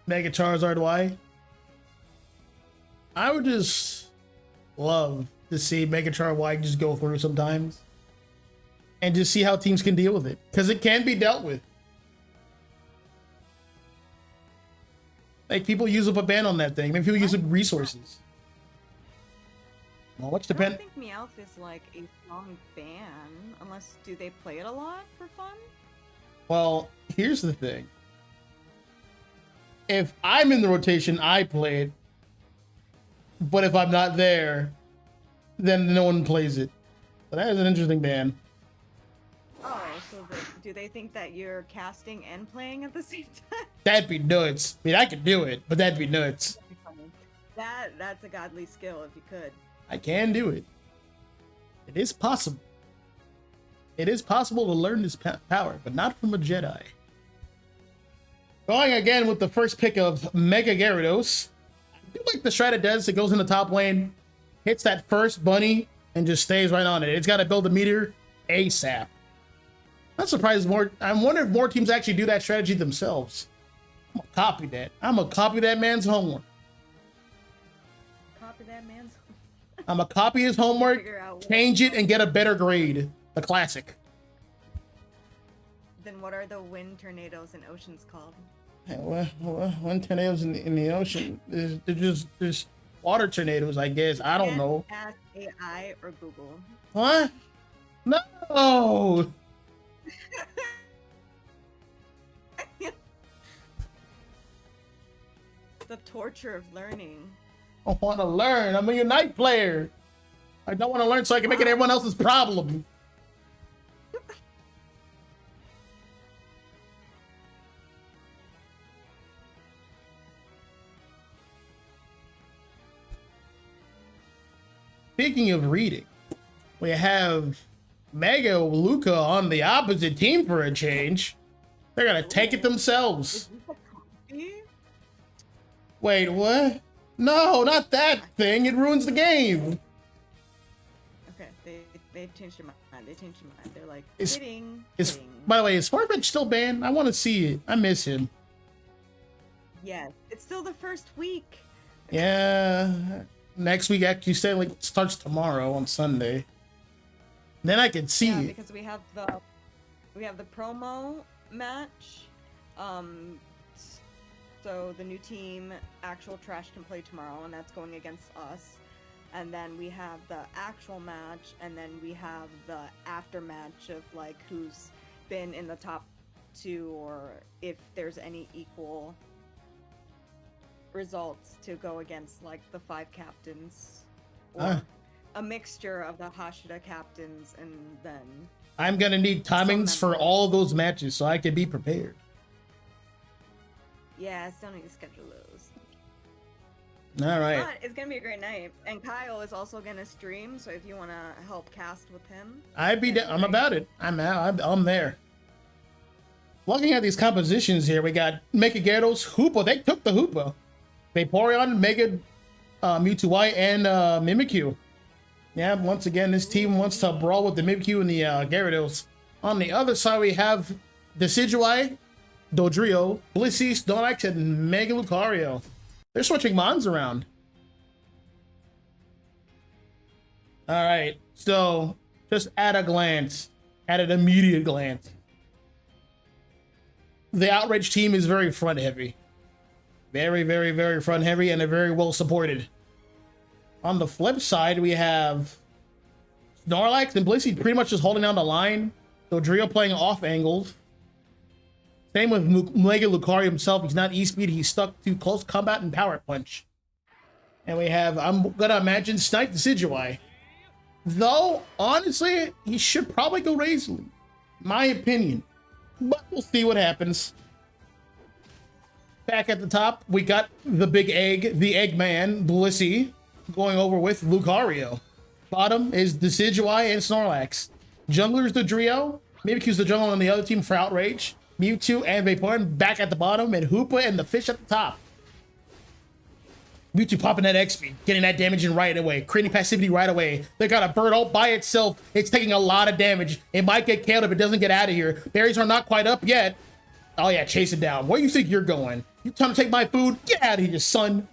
Mega Charizard Y. I would just love to see Mega Charizard Y just go through sometimes. And just see how teams can deal with it. Because it can be dealt with. Like, people use up a ban on that thing. Maybe people use up resources. Well, what's I depend? don't think Meowth is like a strong ban, unless do they play it a lot for fun? Well, here's the thing. If I'm in the rotation, I play it. But if I'm not there, then no one plays it. So that is an interesting ban. Oh, so do they think that you're casting and playing at the same time? That'd be nuts. I mean, I could do it, but that'd be nuts. That'd be funny. That's a godly skill if you could. I can do it. It is possible. It is possible to learn this power, but not from a Jedi. Going again with the first pick of Mega Gyarados. I do like the strat it does. It goes in the top lane, hits that first bunny, and just stays right on it. It's got to build a meteor ASAP. Not surprised more. I wonder if more teams actually do that strategy themselves. I'm gonna copy that. I'm gonna copy that man's homework. Copy that man's. I'm gonna copy his homework, change it, and get a better grade. The classic. then what are the wind tornadoes and oceans called? Wind tornadoes in the ocean, they're just water tornadoes, I guess. I don't know. Ask AI or Google. What? No! The torture of learning. I want to learn. I'm a Unite player. I don't want to learn so I can make it everyone else's problem. Speaking of reading, we have Mega Luca on the opposite team for a change. They're gonna take it themselves. Is this a copy? Wait, what? No, not that thing. It ruins the game. Okay, they changed their mind. They changed their mind. They're like, Is- kidding. By the way, is Farfetch still banned? I want to see it. I miss him. Yes, it's still the first week. Yeah. Next week, actually, said like starts tomorrow on Sunday. Then I can see Yeah, it. because we have the promo match. So the new team, Actual Trash, can play tomorrow, and that's going against us. And then we have the actual match, and then we have the after match of like who's been in the top 2, or if there's any equal results to go against like the 5 captains, or a mixture of the Hashira captains, and then I'm gonna need timings for all of those matches so I can be prepared. yeah, I still need to schedule those. All right. But it's gonna be a great night, and Kyle is also gonna stream. So if you want to help cast with him, I'm about it. I'm there. Looking at these compositions here, we got Mega Gyarados, Hoopa. They took the Hoopa. Vaporeon, Mega Mewtwo Y, and Mimikyu. Yeah, once again, this team wants to brawl with the Mimikyu and the Gyarados. On the other side, we have Decidueye, Dodrio, Blissey, Snorlax, and Mega Lucario. They're switching mons around. All right, so just at an immediate glance, the Outrage team is very front heavy. Very, very, very front heavy, and they're very well supported. On the flip side, we have Snorlax and Blissey pretty much just holding down the line. Dodrio playing off angles. Same with Mega Lucario himself. He's not E-Speed. He's stuck to close combat and Power Punch. And we have, I'm gonna imagine, Snipe Decidueye. Though, honestly, he should probably go Razorleaf. My opinion. But we'll see what happens. Back at the top, we got the big egg, the Eggman, Blissey, going over with Lucario. Bottom is Decidueye and Snorlax. Jungler's the Dodrio. Mimikyu's the jungle on the other team for Outrage. Mewtwo and Vaporeon back at the bottom, and Hoopa and the fish at the top. Mewtwo popping that XP, getting that damage in right away, creating passivity right away. They got a bird all by itself. It's taking a lot of damage. It might get killed if it doesn't get out of here. Berries are not quite up yet. Oh yeah, chase it down. Where do you think you're going? You trying to take my food? Get out of here, son.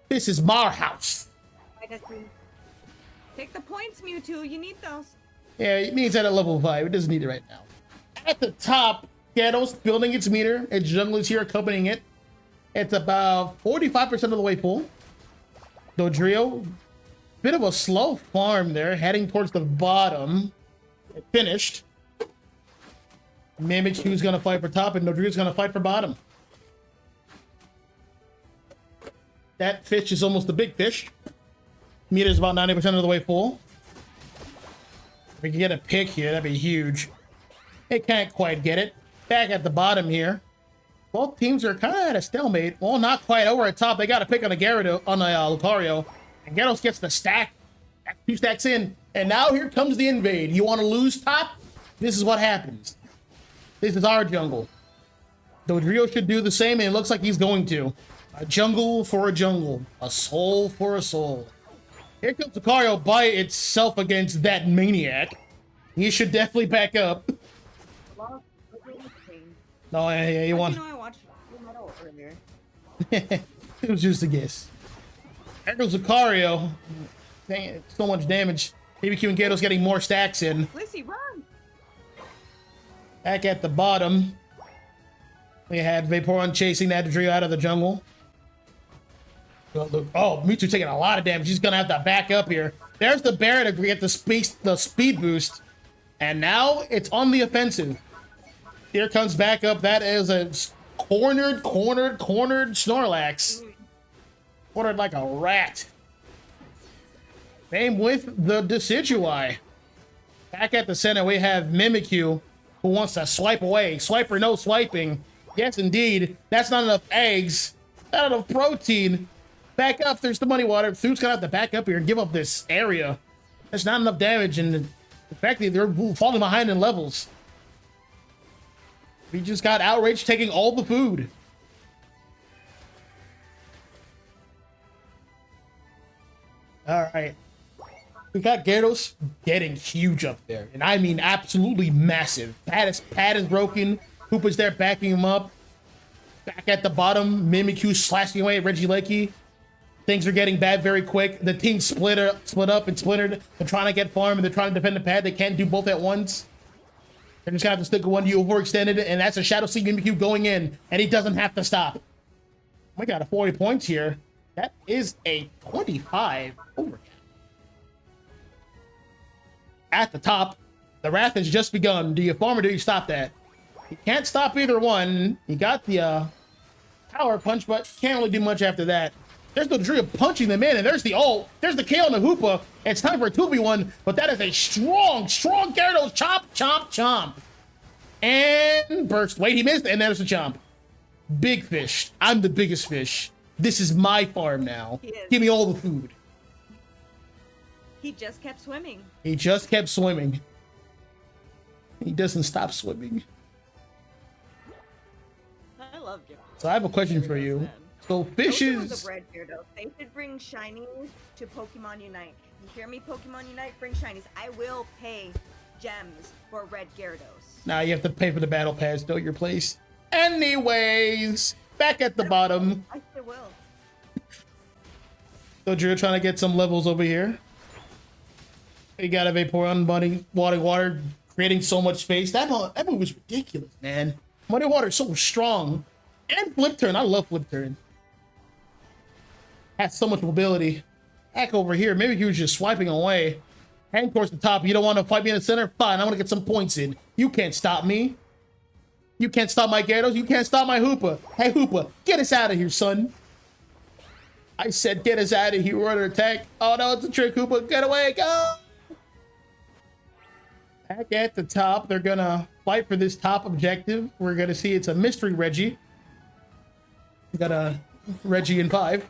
This is my house. take the points, Mewtwo. You need those. Yeah, it needs that at level 5. It doesn't need it right now. At the top, Gyarados building its meter. Its Jungler's here accompanying it. It's about 45% of the way full. Dodrio, bit of a slow farm there, heading towards the bottom. It finished. Mimikyu's gonna fight for top, and Dodrio's gonna fight for bottom. That fish is almost a big fish. Meter's about 90% of the way full. If we can get a pick here, that'd be huge. It can't quite get it. Back at the bottom here. Both teams are kind of at a stalemate. Well, not quite. Over at top, they got a pick on a Gyarados, on a Lucario. And Gyarados gets the stack. 2 stacks in. And now here comes the invade. You want to lose top? This is what happens. This is our jungle. Dodrio should do the same, and it looks like he's going to. A jungle for a jungle. A soul for a soul. Here comes Lucario by itself against that maniac. He should definitely back up. No, yeah, you want. You know, I watched Metal earlier. It was just a guess. There goes Lucario. Dang it, so much damage. Mimikyu and Gyarados getting more stacks in. Lissy, run! Back at the bottom, we had Vaporeon chasing that Drio out of the jungle. Oh, Mewtwo taking a lot of damage. He's gonna have to back up here. There's the Barret to get the speed boost. And now it's on the offensive. Here comes back up. That is a cornered Snorlax. Cornered like a rat. Same with the Decidueye. Back at the center, we have Mimikyu, who wants to swipe away. Swipe or no swiping. Yes, indeed. That's not enough eggs. Not enough protein. Back up. There's the Muddy Water. Thu's gonna have to back up here and give up this area. There's not enough damage, and the fact that they're falling behind in levels. We just got Outrage taking all the food. All right. We got Gyarados getting huge up there. And I mean absolutely massive. Pad is broken. Hoopa's there backing him up. Back at the bottom, Mimikyu slashing away at Regieleki. Things are getting bad very quick. The team split up and splintered. They're trying to get farm and they're trying to defend the pad. They can't do both at once. They're just gonna have to stick with one. You overextended it, and that's a Shadow Sneak Mimikyu going in, and he doesn't have to stop. We got a 40 points here. That is a 25 overcount. At the top, the wrath has just begun. Do you farm or do you stop that? You can't stop either one. You got the power punch, but can't really do much after that. There's the Drio punching them in, and there's the ult. There's the KO on the Hoopa. It's time for a 2v1, but that is a strong Gyarados. Chomp, chomp, chomp. And burst. Wait, he missed, and there's the chomp. Big fish. I'm the biggest fish. This is my farm now. Give me all the food. He just kept swimming. He just kept swimming. He doesn't stop swimming. I love Gyarados. So I have a question for you. So fishes. Red Gyarados. They should bring shinies to Pokemon Unite. You hear me, Pokemon Unite? Bring shinies. I will pay gems for Red Gyarados. Now you have to pay for the battle pass. Know your place. Anyways, back at the bottom. I still will. So Drew trying to get some levels over here. You got a Vaporeon, Muddy Water, creating so much space. That move was ridiculous, man. Muddy Water is so strong. And Flip Turn. I love Flip Turn. Has so much mobility. Back over here, maybe he was just swiping away. Hang towards the top. You don't want to fight me in the center? Fine, I want to get some points in. You can't stop me. You can't stop my Gyarados. You can't stop my Hoopa. Hey, Hoopa, get us out of here, son. I said get us out of here. We're under attack. Oh, no, it's a trick, Hoopa. Get away, go! Back at the top, they're going to fight for this top objective. We're going to see it's a mystery Reggie. We got a Reggie in 5.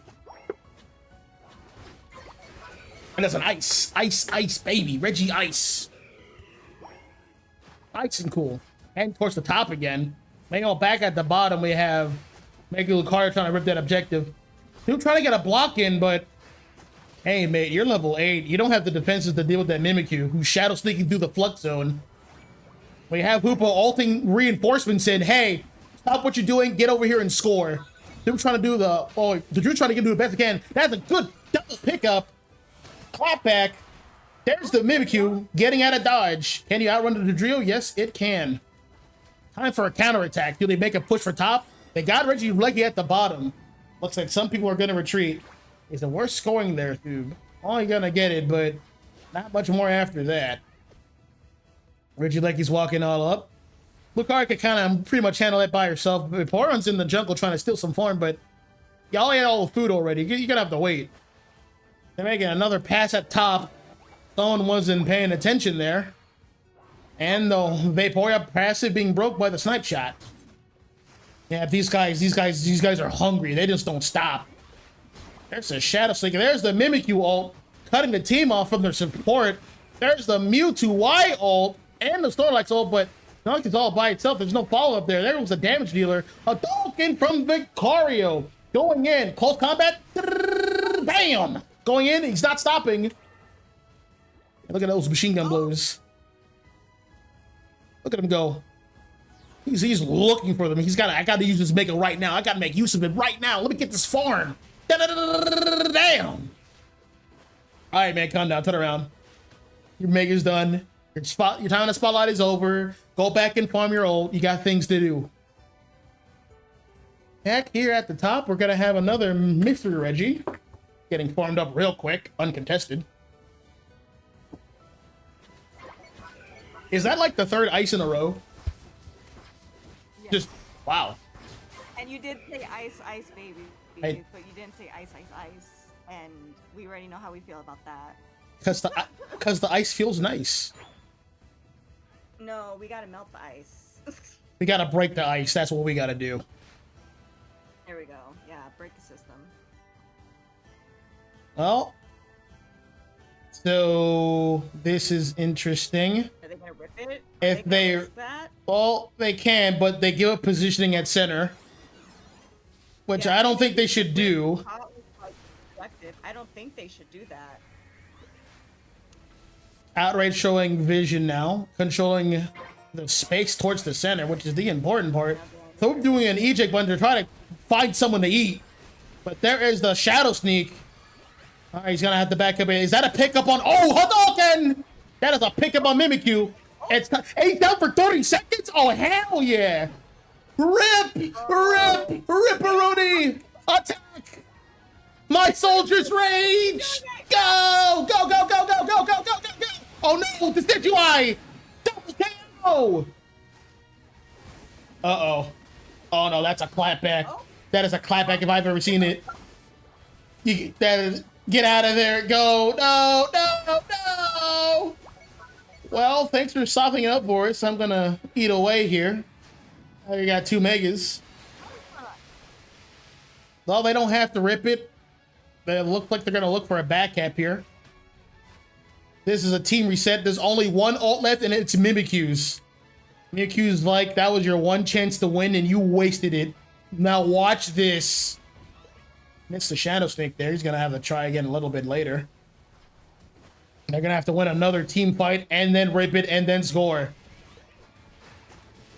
And that's an ice, baby. Reggie ice. Nice and cool. And towards the top again. Meanwhile, back at the bottom, we have Mega Lucario trying to rip that objective. He'll try to get a block in, but hey, mate, you're level 8. You don't have the defenses to deal with that Mimikyu, who's shadow sneaking through the Flux Zone. We have Hoopa ulting reinforcements in. Hey, stop what you're doing. Get over here and score. They're trying to do the... Oh, they're trying to get to the best they can. That's a good double pickup. Clap back. There's the Mimikyu getting out of dodge. Can you outrun the Drio? Yes, it can. Time for a counterattack. Do they make a push for top? They got Regieleki at the bottom. Looks like some people are going to retreat. Is it worth scoring there, Thube? Only going to get it, but not much more after that. Regieleki's walking all up. Lucario could kind of pretty much handle that by herself. Vaporeon's in the jungle trying to steal some farm, but y'all ate all the food already. You're going to have to wait. They're making another pass at top. Someone wasn't paying attention there. And the Vaporeon passive being broke by the snipe shot. Yeah, these guys are hungry. They just don't stop. There's a Shadow Sneak. There's the Mimikyu ult, cutting the team off from their support. There's the Mewtwo Y ult and the Snorlax ult, but Snorlax is all by itself. There's no follow-up there. There was a damage dealer. A token from Vicario. Going in. Close combat. Bam! Going in. He's not stopping. Look at those machine gun blows. Look at him go. He's looking for them. I got to use this Mega right now. I got to make use of it right now. Let me get this farm. Damn. All right, man. Calm down. Turn around. Your Mega's done. Your time in the spotlight is over. Go back and farm your ult. You got things to do. Back here at the top, we're gonna have another mystery Reggie getting farmed up real quick, uncontested. Is that like the third ice in a row? Yes. Just wow. And you did say ice, ice, baby, but you didn't say ice, ice, ice. And we already know how we feel about that. Because the ice feels nice. No, we gotta melt the ice. We gotta break the ice. That's what we gotta do. There we go. Yeah, break the system. Well, so this is interesting. Are they gonna rip it? If they, well, they can, but they give up positioning at center, which I don't think they should do. I don't think they should do that. Outrage showing vision now, controlling the space towards the center, which is the important part. So we're doing an eject button to try to find someone to eat, but there is the shadow sneak. All right, he's gonna have to back up. Is that a pickup on? Oh, Hadouken! That is a pickup on Mimikyu. It's he's down for 30 seconds. Oh hell yeah! Ripperoni! Attack! My soldiers rage! Go! Go! Go! Go! Go! Go! Go! Go! Go! Go! Oh no! The Decidueye! Double KO! Uh-oh. Oh no, that's a clapback. That is a clapback if I've ever seen it. Get out of there. Go. No, no, no. Well, thanks for softening it up for us. I'm gonna eat away here. I got 2 megas. Well, they don't have to rip it. They look like they're gonna look for a back cap here. This is a team reset. There's only one ult left, and it's Mimikyu's. Mimikyu's like, that was your one chance to win, and you wasted it. Now watch this. Missed the shadow snake there. He's gonna have to try again a little bit later. They're gonna have to win another team fight and then rip it and then score.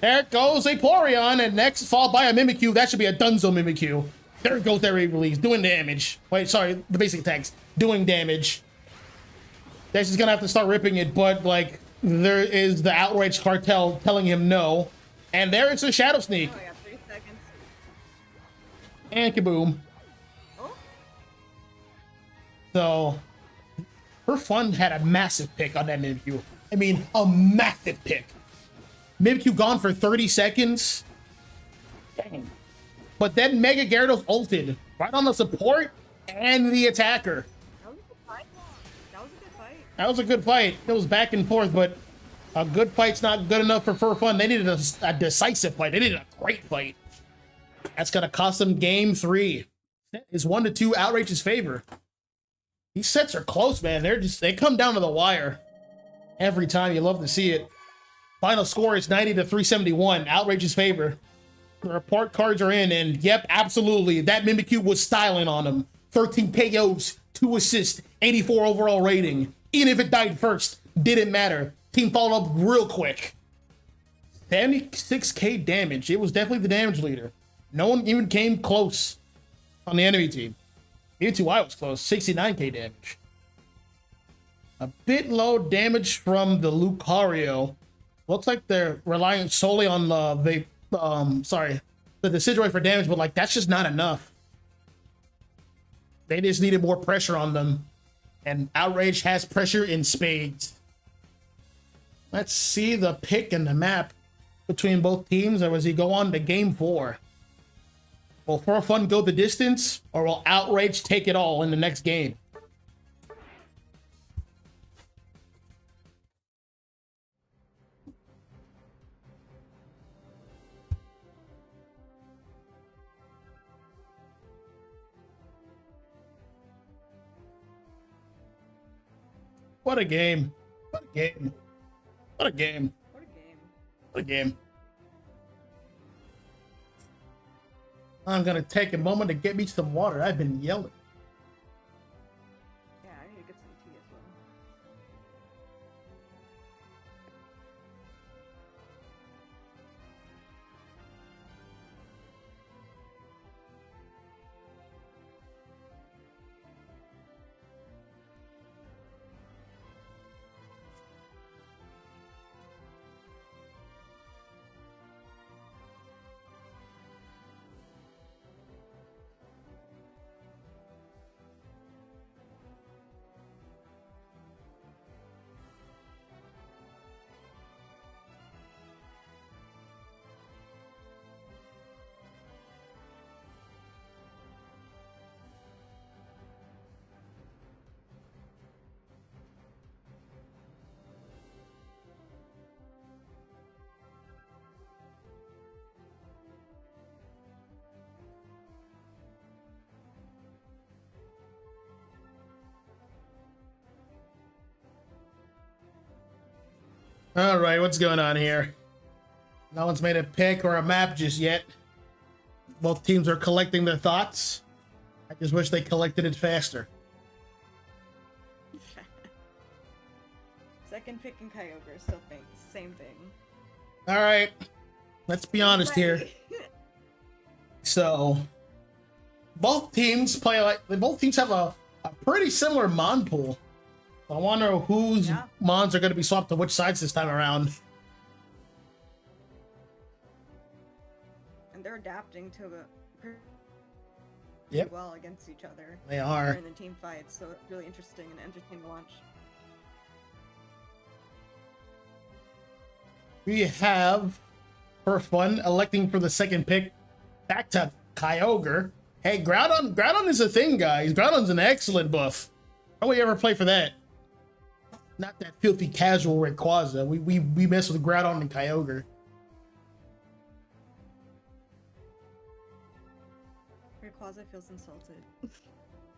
There goes a Porygon, and next followed by a Mimikyu. That should be a Dunzo Mimikyu. There goes their release, doing damage. Wait, sorry, the basic attacks, doing damage. That's just gonna have to start ripping it, but like there is the Outrage cartel telling him no, and there is a shadow sneak. Oh, yeah, 3 seconds. And kaboom. So, her fun had a massive pick on that Mimikyu. I mean, a massive pick. Mimikyu gone for 30 seconds. Dang. But then Mega Gyarados ulted right on the support and the attacker. That was a good fight. That was a good fight. That was a good fight. It was back and forth, but a good fight's not good enough for fun. They needed a decisive fight. They needed a great fight. That's going to cost them game 3. It's 1-2 Outrage's favor. These sets are close, man. They come down to the wire every time. You love to see it. Final score is 90-371. Outrage's favor. The report cards are in, and yep, absolutely. That Mimikyu was styling on him. 13 KOs, 2 assists, 84 overall rating. Even if it died first, didn't matter. Team followed up real quick. 76k damage. It was definitely the damage leader. No one even came close on the enemy team. Mewtwo was close, 69k damage. A bit low damage from the Lucario. Looks like they're relying solely on the Decidueye for damage, but like that's just not enough. They just needed more pressure on them, and Outrage has pressure in spades. Let's see the pick and the map between both teams, or as he go on to game 4. Will For Fun go the distance, or will Outrage take it all in the next game? What a game. What a game. What a game. What a game. What a game. I'm gonna take a moment to get me some water. I've been yelling. Yeah, I need to get some tea as well. All right, what's going on here? No one's made a pick or a map just yet. Both teams are collecting their thoughts. I just wish they collected it faster. Second pick and Kyogre still think same thing. All right, let's be honest here. So, both teams play like both teams have a pretty similar mon pool. I wonder whose mons are going to be swapped to which sides this time around. And they're adapting to the well against each other. They are in the team fights, so it's really interesting and entertaining to watch. We have, for fun, electing for the second pick back to Kyogre. Hey, Groudon is a thing, guys. Groudon's an excellent buff. How we ever play for that? Not that filthy casual Rayquaza. We mess with Groudon and Kyogre. Rayquaza feels insulted.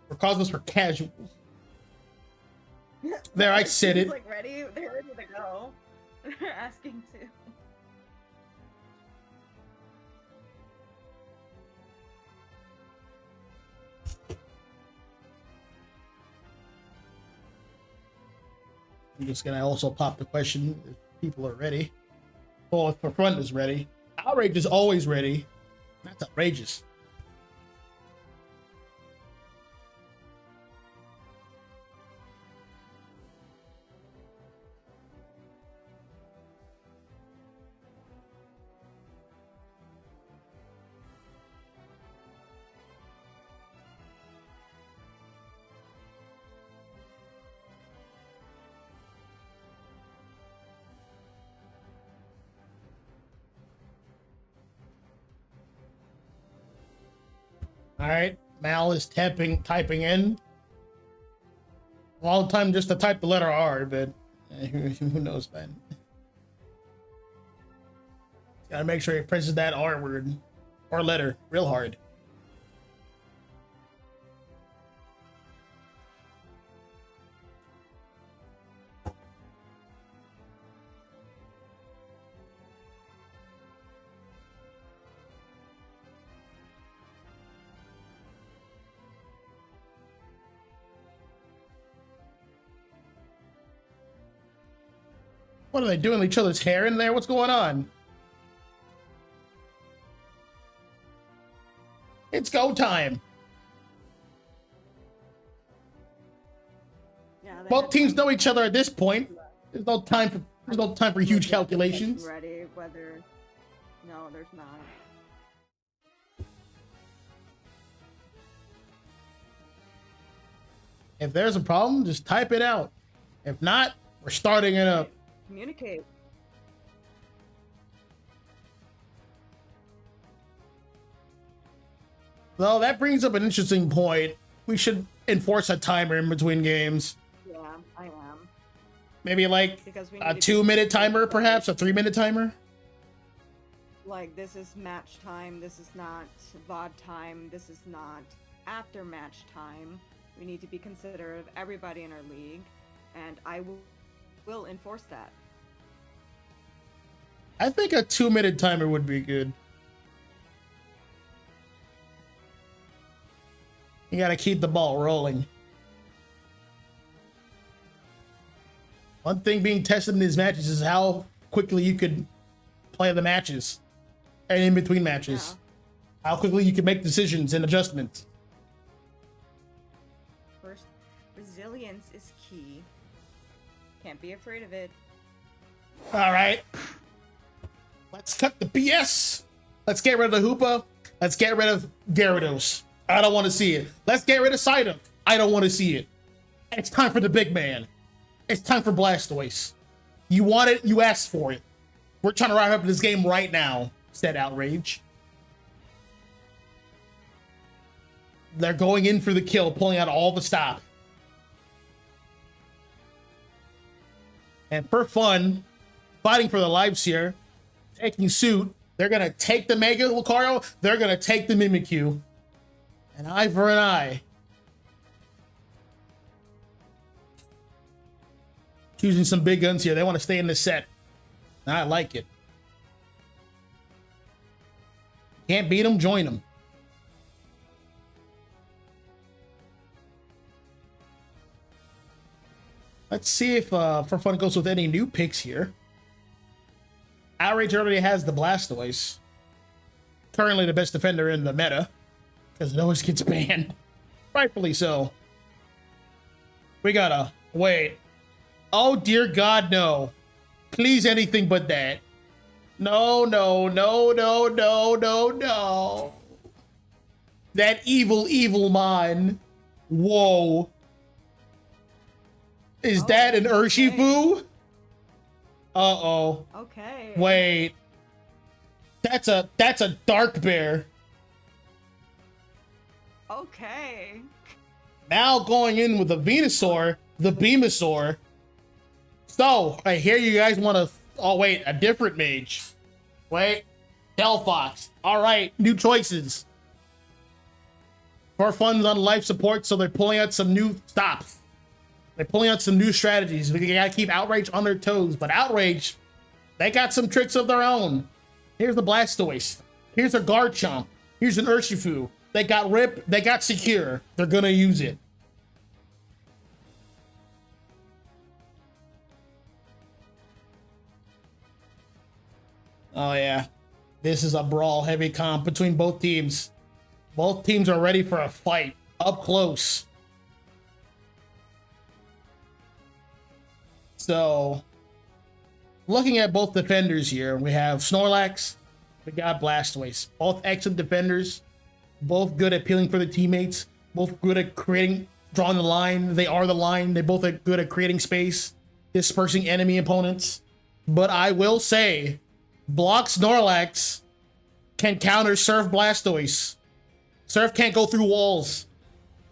Rayquaza's for casuals. There, I said it. Like ready? They're ready to go. They're asking to. I'm just gonna also pop the question if people are ready. Well, if the front is ready. Outrage is always ready. That's outrageous. All right, Mal is typing in. Long time just to type the letter R, but who knows, man. Gotta make sure he presses that R word or letter real hard. What are they doing? Each other's hair in there? What's going on? It's go time. Yeah, both teams know each other at this point. There's no time for huge calculations. Ready? Whether no, there's not. If there's a problem, just type it out. If not, we're starting it up. Communicate. Well, that brings up an interesting point. We should enforce a timer in between games. Yeah, I am. Maybe like a 2-minute timer, perhaps a 3-minute timer. Like, this is match time. This is not VOD time. This is not after match time. We need to be considerate of everybody in our league, and I will enforce that. I think a 2-minute timer would be good. You gotta keep the ball rolling. One thing being tested in these matches is how quickly you could play the matches and in between matches. Yeah. How quickly you can make decisions and adjustments. First, resilience is key. Can't be afraid of it. All right. Let's cut the BS. Let's get rid of the Hoopa. Let's get rid of Gyarados. I don't want to see it. Let's get rid of Psyduck. I don't want to see it. It's time for the big man. It's time for Blastoise. You want it, you asked for it. We're trying to wrap up this game right now, said Outrage. They're going in for the kill, pulling out all the stop. And for fun, fighting for the lives here, taking suit, they're going to take the Mega Lucario, they're going to take the Mimikyu. An eye for an eye. Choosing some big guns here. They want to stay in this set. I like it. Can't beat them, join them. Let's see if For Fun goes with any new picks here. Outrage already has the Blastoise. Currently the best defender in the meta, because it always gets banned. Rightfully so. We gotta wait. Oh dear God, no. Please anything but that. No, no, no, no, no, no, no. That evil, evil mind. Whoa. Is that an Urshifu? Uh-oh. Okay. Wait. That's a dark bear. Okay. Now going in with the Venusaur, the Beamosaur. So, I hear you guys want to... Oh, wait, a different mage. Wait. Delphox. All right, new choices. For Fun's on life support, so they're pulling out some new stops. They're pulling out some new strategies. We gotta keep Outrage on their toes, but Outrage, they got some tricks of their own. Here's the Blastoise. Here's a Garchomp. Here's an Urshifu. They got Rip. They got Secure. They're gonna use it. Oh yeah, this is a brawl heavy comp between both teams. Both teams are ready for a fight up close. So, looking at both defenders here, we have Snorlax, we got Blastoise. Both excellent defenders, both good at peeling for the teammates, both good at drawing the line. They are the line. They both are good at creating space, dispersing enemy opponents. But I will say, Block Snorlax can counter Surf Blastoise. Surf can't go through walls.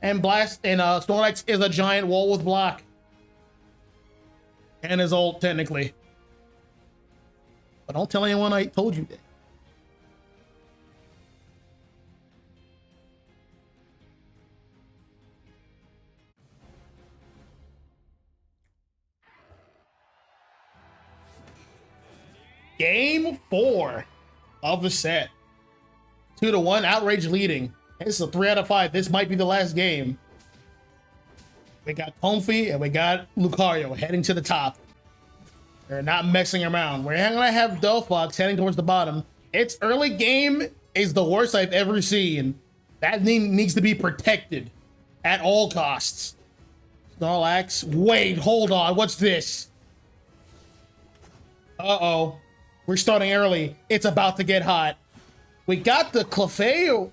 And Snorlax is a giant wall with block. And his ult, technically. But don't tell anyone I told you that. Game 4 of the set. 2-1, Outrage leading. This is a 3 out of 5. This might be the last game. We got Comfy and we got Lucario heading to the top. They're not messing around. We're gonna have Delphox heading towards the bottom. Its early game is the worst I've ever seen. That needs to be protected at all costs. Snorlax, wait, hold on, what's this? Uh-oh, we're starting early. It's about to get hot. We got the Clefairy,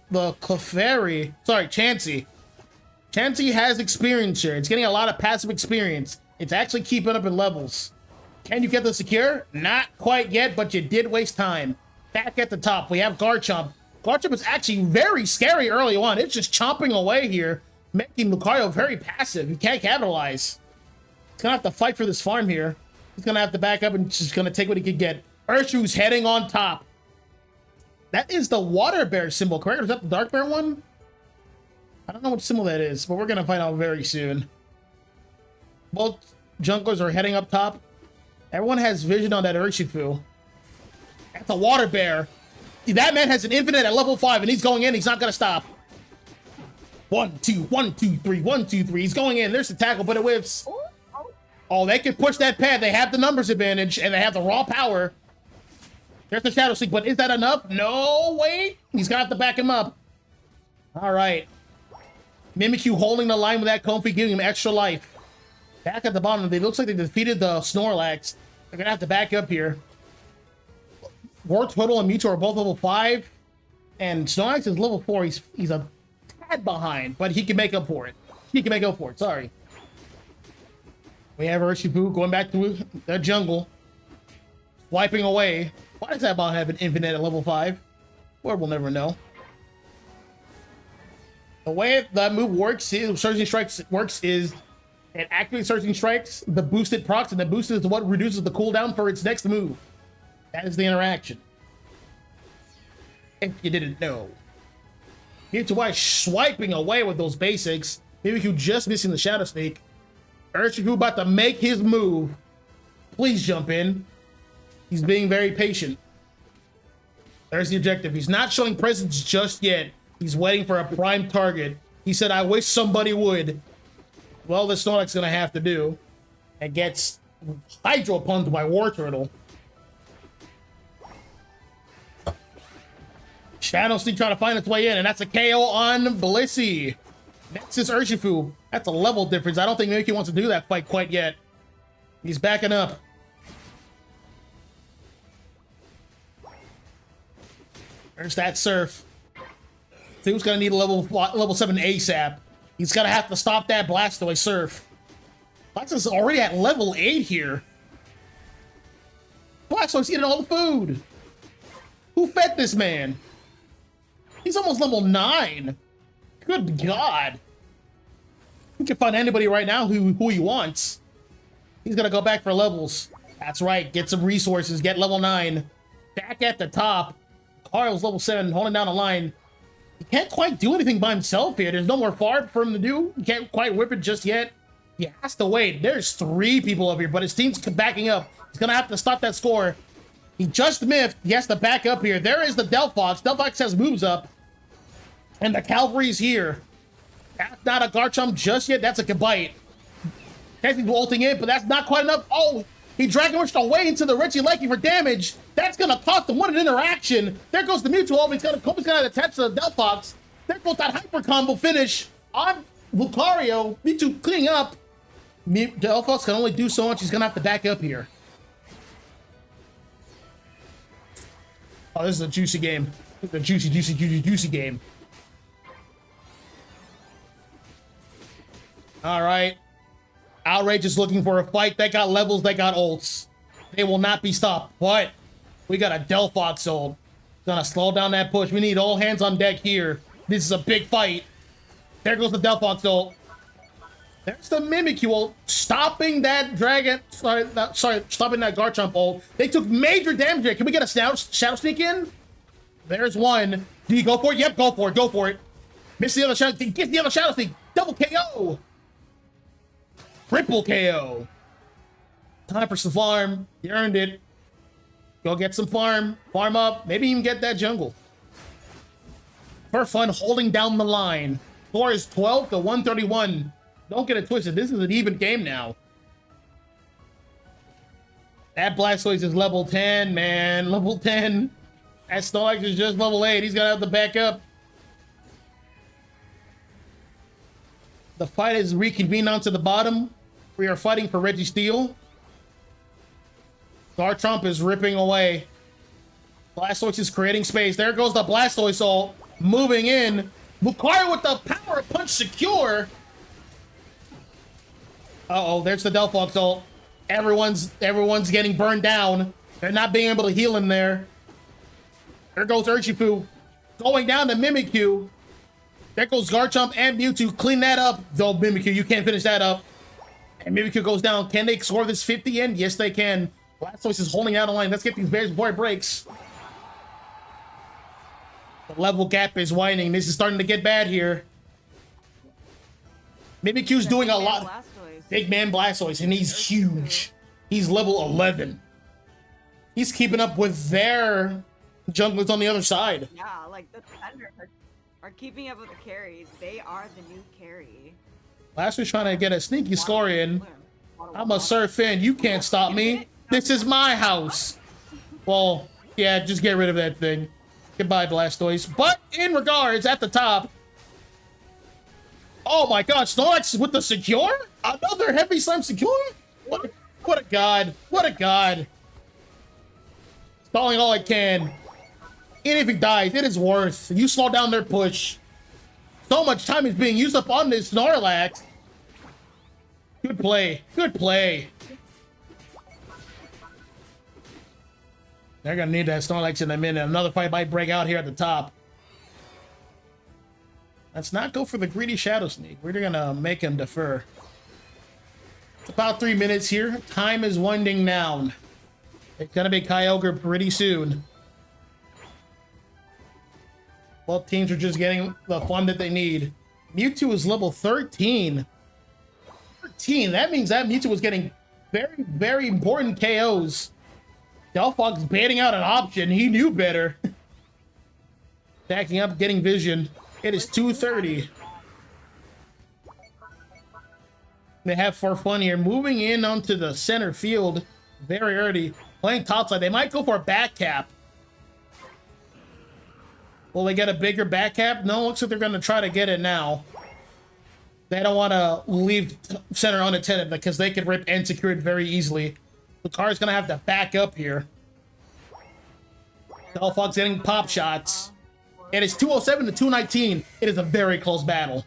sorry, Chansey. Chansey has experience here. It's getting a lot of passive experience. It's actually keeping up in levels. Can you get the Secure? Not quite yet, but you did waste time. Back at the top, we have Garchomp. Garchomp is actually very scary early on. It's just chomping away here, making Lucario very passive. He can't capitalize. He's gonna have to fight for this farm here. He's gonna have to back up and just gonna take what he could get. Urshifu's heading on top. That is the water bear symbol, correct? Or is that the dark bear one? I don't know what symbol that is, but we're gonna find out very soon. Both junglers are heading up top. Everyone has vision on that Urshifu. That's a water bear. That man has an infinite at level 5, and he's going in. He's not gonna stop. 1, 2, 1, 2, 3, 1, 2, 3. He's going in. There's the tackle, but it whiffs. Oh, they can push that pad. They have the numbers advantage, and they have the raw power. There's the Shadow Sneak, but is that enough? No, wait. He's gonna have to back him up. All right. Mimikyu holding the line with that Comfy, giving him extra life. Back at the bottom, it looks like they defeated the Snorlax. They're gonna have to back up here. War Turtle and Mewtwo are both level 5, and Snorlax is level 4. He's a tad behind, but he can make up for it. He can make up for it. Sorry. We have Urshifu going back to the jungle, wiping away. Why does that bot have an infinite at level 5? Well, we'll never know. The way that move works, Surging Strikes works, is it activates Surging Strikes, the boosted procs, and the boost is what reduces the cooldown for its next move. That is the interaction. If you didn't know. Here's why swiping away with those basics. Mimikyu just missing the Shadow Sneak. Urshifu about to make his move. Please jump in. He's being very patient. There's the objective. He's not showing presence just yet. He's waiting for a prime target. He said, I wish somebody would. Well, the Snorlax's gonna have to do. And gets Hydro Pumped by War Turtle. Shadow Sneak trying to find its way in, and that's a KO on Blissey. Next is Urshifu. That's a level difference. I don't think Mimikyu wants to do that fight quite yet. He's backing up. There's that Surf. Who's gonna need a level 7 ASAP. He's gonna have to stop that Blastoise Surf. Blastoise is already at level 8 here. Blastoise eating all the food. Who fed this man? He's almost level 9. Good God. He can find anybody right now who he wants. He's gonna go back for levels. That's right, get some resources, get level 9. Back at the top. Carl's level 7, holding down a line. He can't quite do anything by himself here. There's no more far for him to do. He can't quite whip it just yet. He has to wait. There's 3 people up here, but his team's backing up. He's gonna have to stop that score. He just miffed. He has to back up here. There is the Delphox. Delphox has moves up. And the Cavalry's here. That's not a Garchomp just yet. That's a Gabite. Technically ulting in, but that's not quite enough. Oh, he Dragon Rushed away into the Richie Likey for damage. That's going to cost him one interaction. There goes the Mewtwo. Oh, he's going to attach to the Delphox. There goes that Hyper Combo finish on Lucario. Mewtwo cleaning up. Delphox can only do so much. He's going to have to back up here. Oh, this is a juicy game. This is a juicy game. All right. Outrage is looking for a fight. They got levels, they got ults. They will not be stopped. But we got a Delphox ult. Gonna slow down that push. We need all hands on deck here. This is a big fight. There goes the Delphox ult. There's the Mimikyu ult. Stopping that Dragon... stopping that Garchomp ult. They took major damage here. Can we get a Shadow Sneak in? There's one. Do you go for it? Yep, go for it. Go for it. Miss the other Shadow Sneak. Get the other Shadow Sneak. Double KO. Triple KO. Time for some farm. You earned it. Go get some farm. Farm up. Maybe even get that jungle. For fun, holding down the line. Score is 12 to 131. Don't get it twisted. This is an even game now. That Blastoise is level 10, man. Level 10. That Snorlax is just level 8. He's gonna have to back up. The fight is reconvened onto the bottom. We are fighting for Registeel. Garchomp is ripping away. Blastoise is creating space. There goes the Blastoise ult. Moving in. Lucario with the Power Punch secure. Uh-oh, there's the Delphox ult. Everyone's getting burned down. They're not being able to heal him there. There goes Urshifu. Going down to Mimikyu. There goes Garchomp and Mewtwo. Clean that up, though, Mimikyu. You can't finish that up. And Mimikyu goes down. Can they score this 50 in? Yes, they can. Blastoise is holding out a line. Let's get these bears before it breaks. The level gap is widening. This is starting to get bad here. Mimikyu's doing a lot. Blastoise. Big man Blastoise, and he's huge. He's level 11. He's keeping up with their junglers on the other side. Yeah, like the defenders are keeping up with the carries. They are the new carry. Blastoise trying to get a sneaky score in. I'm a surf in. You can't stop me. This is my house. Well, yeah, just get rid of that thing. Goodbye, Blastoise. But in regards, at the top. Oh my god, Snorlax with the secure? Another heavy slam secure? What a god. What a god. Stalling all I can. And if he dies, it is worth. You slow down their push. So much time is being used up on this Snorlax. Good play. Good play. They're gonna need that Snorlax in a minute. Another fight might break out here at the top. Let's not go for the greedy Shadow Sneak. We're gonna make him defer. It's about 3 minutes here. Time is winding down. It's gonna be Kyogre pretty soon. Both teams are just getting the fun that they need. Mewtwo is level 13. 13, that means that Mewtwo was getting very, very important KOs. Delphog's baiting out an option. He knew better. Backing up, getting vision. It is 2:30. They have for fun here. Moving in onto the center field very early. Playing topside. They might go for a back cap. Will they get a bigger back cap? No, looks like they're going to try to get it now. They don't want to leave center unattended because they could rip and secure it very easily. The car is going to have to back up here. Delphog's getting pop shots. It is 207 to 219. It is a very close battle.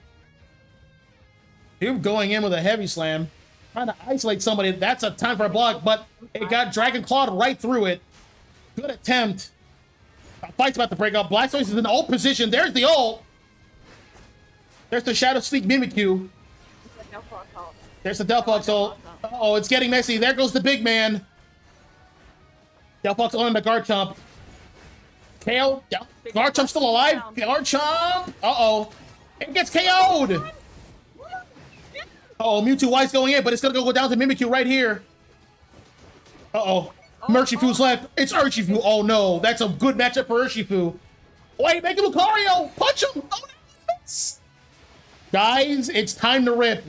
You're going in with a heavy slam. Trying to isolate somebody. That's a time for a block, but it got Dragon Clawed right through it. Good attempt. The fight's about to break up. Blastoise is in the ult position. There's the ult. There's the Shadow Sneak Mimikyu. There's the Delphog's ult. Uh-oh, it's getting messy. There goes the big man. Delphog's on the Garchomp. KO. Garchomp's still alive. Garchomp. Uh-oh. It gets KO'd. Uh-oh, Mewtwo Y's going in, but it's going to go down to Mimikyu right here. Uh-oh. Urshifu's left. It's Urshifu. Oh, no. That's a good matchup for Urshifu. Wait, make it Lucario. Punch him. Oh, no. Guys, it's time to rip.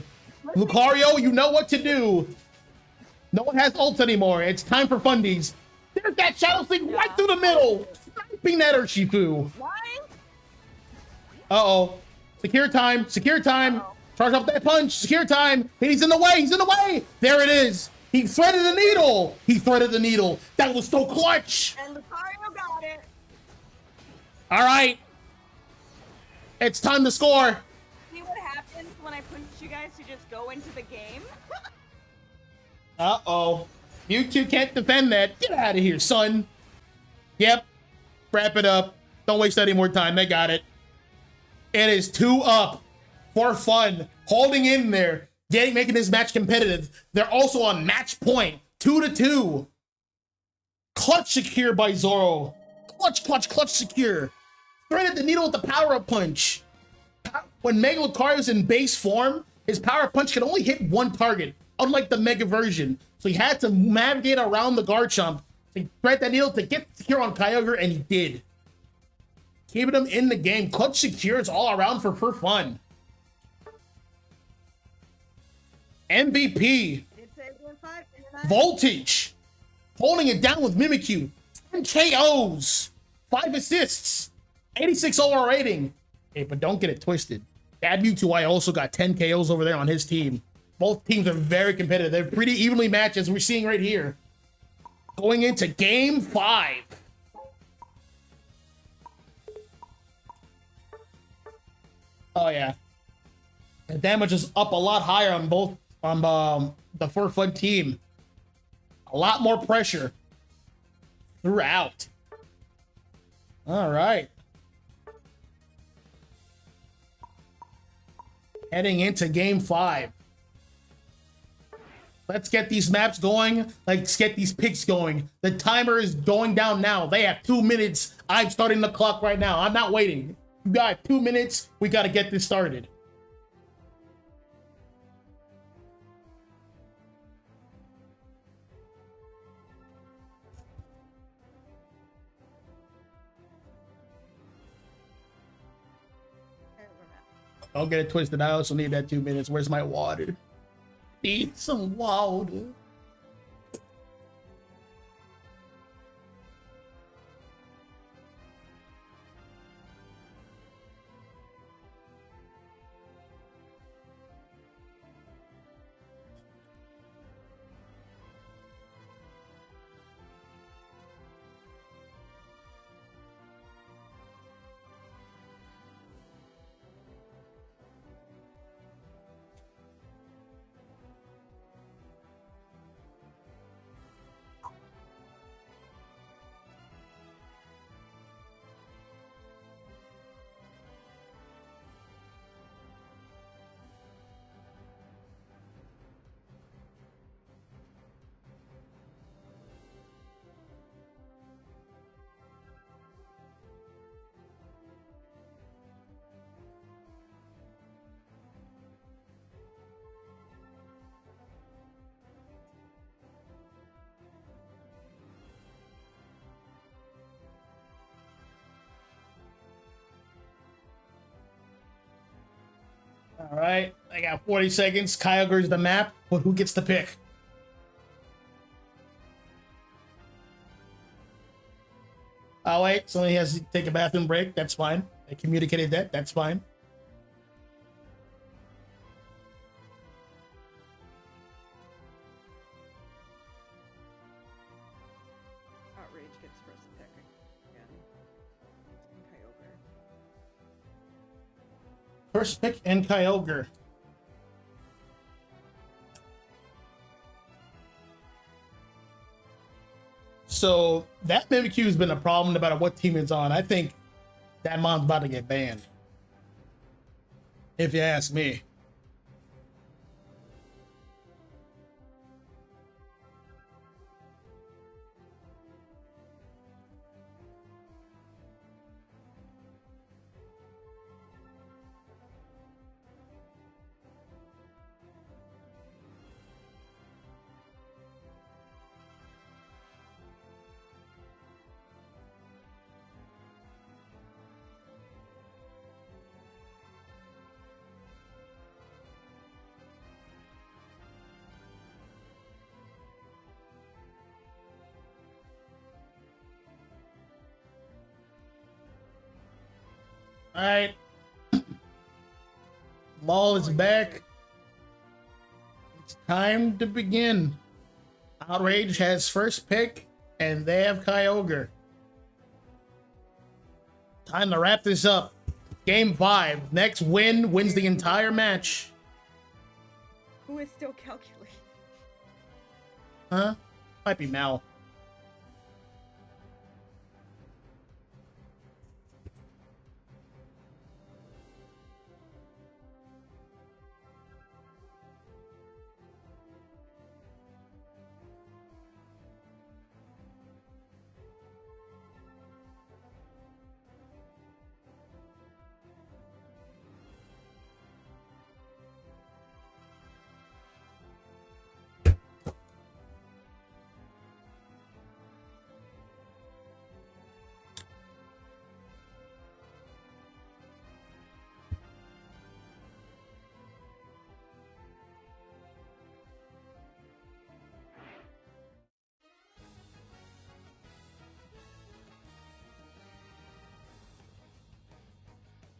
Lucario, you know what to do. No one has ults anymore. It's time for fundies. There's that Shadow Sneak right through the middle. Sniping that Urshifu. Uh-oh. Secure time. Secure time. Charge up that punch. Secure time. He's in the way. He's in the way. There it is. He threaded the needle. He threaded the needle. That was so clutch. And Lucario got it. All right. It's time to score. See what happens when I push you guys to just go into the game? Uh-oh. Mewtwo can't defend that. Get out of here, son. Yep. Wrap it up. Don't waste any more time. They got it. It is 2 up. For fun, holding in there, making this match competitive. They're also on match point, 2-2. Clutch secure by Zoro. Clutch secure. Threaded the needle with the power-up punch. When Mega Lucario's in base form, his power-up punch can only hit one target, unlike the Mega version. So he had to navigate around the Garchomp to thread that needle to get secure on Kyogre, and he did. Keeping him in the game. Clutch secure is all around for fun. MVP. Voltage. Holding it down with Mimikyu. 10 KOs. 5 assists. 86 overall rating. Hey, but don't get it twisted. Bad Mewtwo also got 10 KOs over there on his team. Both teams are very competitive. They're pretty evenly matched, as we're seeing right here. Going into game 5. Oh, yeah. The damage is up a lot higher on both, on the For Fun team. A lot more pressure throughout. All right. Heading into game 5. Let's get these maps going. Let's get these picks going. The timer is going down now. They have 2 minutes. I'm starting the clock right now. I'm not waiting. You got 2 minutes. We got to get this started. Don't get it twisted. I also need that 2 minutes. Where's my water? Need some water. All right, I got 40 seconds. Kyogre's the map, but who gets to pick? Oh wait, somebody has to take a bathroom break. That's fine. I communicated that. That's fine. Outrage gets first pick again. And Kyogre. First pick and Kyogre. So that Mimikyu has been a problem no matter what team it's on. I think that mon's about to get banned. If you ask me. All right. Ball is back. It's time to begin. Outrage has first pick, and they have Kyogre. Time to wrap this up. Game 5. Next win wins the entire match. Who is still calculating? Huh? Might be Mal.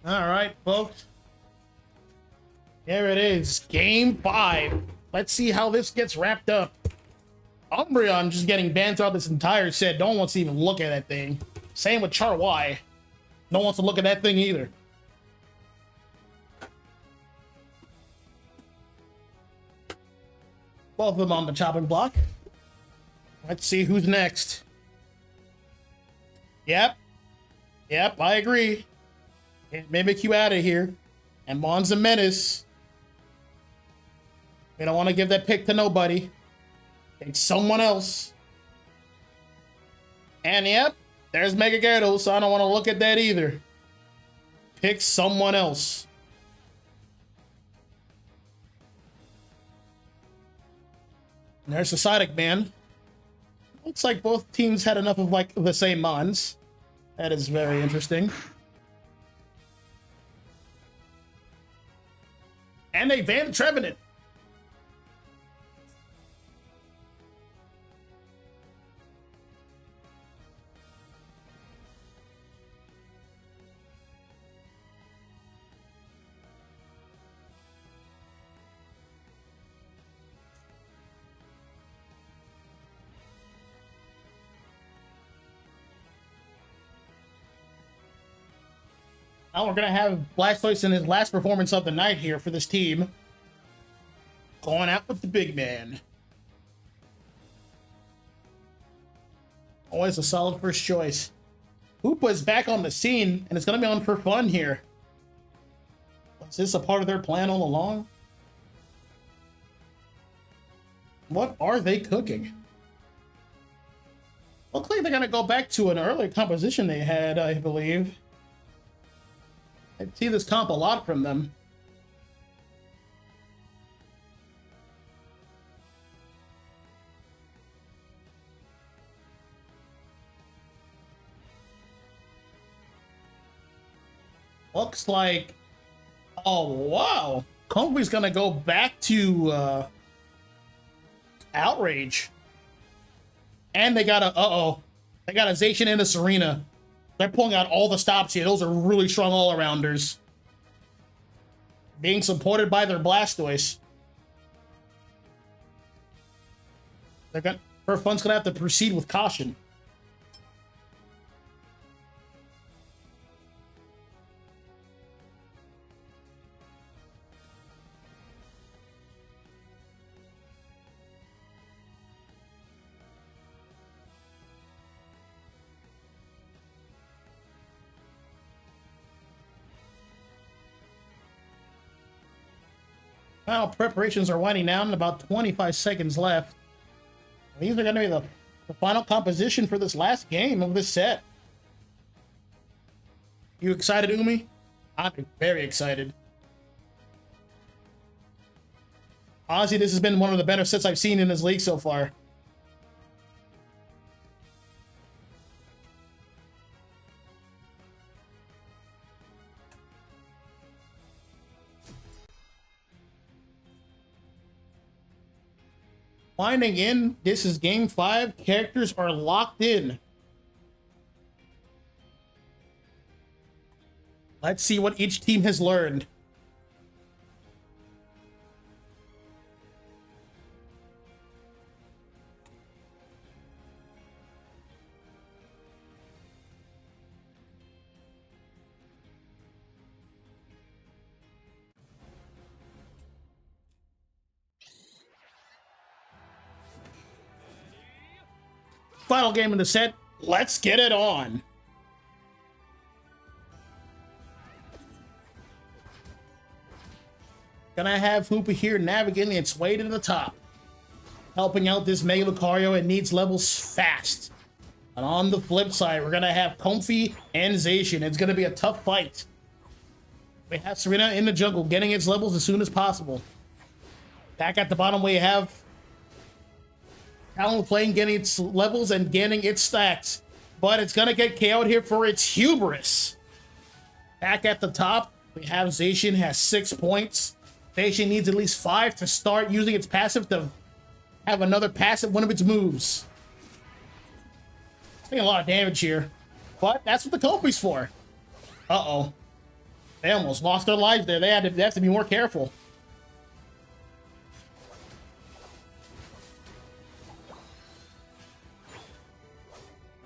All right, folks. Here it is. Game 5. Let's see how this gets wrapped up. Umbreon just getting banned throughout this entire set. No one wants to even look at that thing. Same with Charwai. No one wants to look at that thing either. Both of them on the chopping block. Let's see who's next. Yep, I agree. Get Mimikyu out of here. And Mon's a menace. We don't want to give that pick to nobody. It's someone else. And yep, there's Mega Gyarados, so I don't want to look at that either. Pick someone else. And there's the Psyduck Man. Looks like both teams had enough of like the same Mons. That is very interesting. And they banned Trevenant. Now we're going to have Blastoise in his last performance of the night here for this team. Going out with the big man. Always a solid first choice. Hoopa is back on the scene, and it's going to be on for fun here. Was this a part of their plan all along? What are they cooking? Looks like they're going to go back to an earlier composition they had, I believe. I see this comp a lot from them. Looks like... Oh, wow! Kofi's gonna go back to Outrage. And they got they got a Zacian and a Serena. They're pulling out all the stops here. Those are really strong all-arounders. Being supported by their Blastoise. Fun's gonna have to proceed with caution. Final preparations are winding down. About 25 seconds left. These are going to be the final composition for this last game of this set. You excited, Umi? I'm very excited. Honestly, this has been one of the better sets I've seen in this league so far. Winding in, this is game 5. Characters are locked in. Let's see what each team has learned. Final game of the set. Let's get it on. Gonna have Hoopa here navigating its way to the top. Helping out this Mega Lucario. It needs levels fast. And on the flip side, we're gonna have Comfey and Zacian. It's gonna be a tough fight. We have Serena in the jungle getting its levels as soon as possible. Back at the bottom, we have Talon playing, getting its levels and getting its stacks. But it's gonna get KO'd here for its hubris. Back at the top, we have Zacian has 6 points. Zacian needs at least 5 to start using its passive to have another passive, one of its moves. It's taking a lot of damage here. But that's what the Kofi's for. Uh-oh. They almost lost their lives there. They have to be more careful.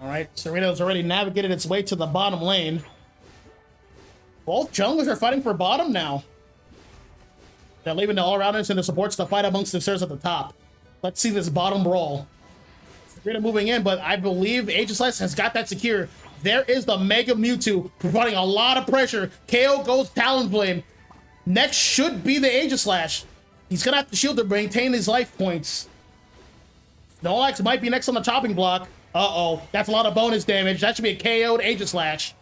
All right, Serena's already navigated its way to the bottom lane. Both junglers are fighting for bottom now. They're leaving the all-rounders and the supports to fight amongst themselves at the top. Let's see this bottom brawl. Serena moving in, but I believe Aegislash has got that secure. There is the Mega Mewtwo providing a lot of pressure. KO goes Talonflame. Next should be the Aegislash. He's gonna have to shield to maintain his life points. Snorlax might be next on the chopping block. Uh-oh, that's a lot of bonus damage. That should be a KO'd Aegislash.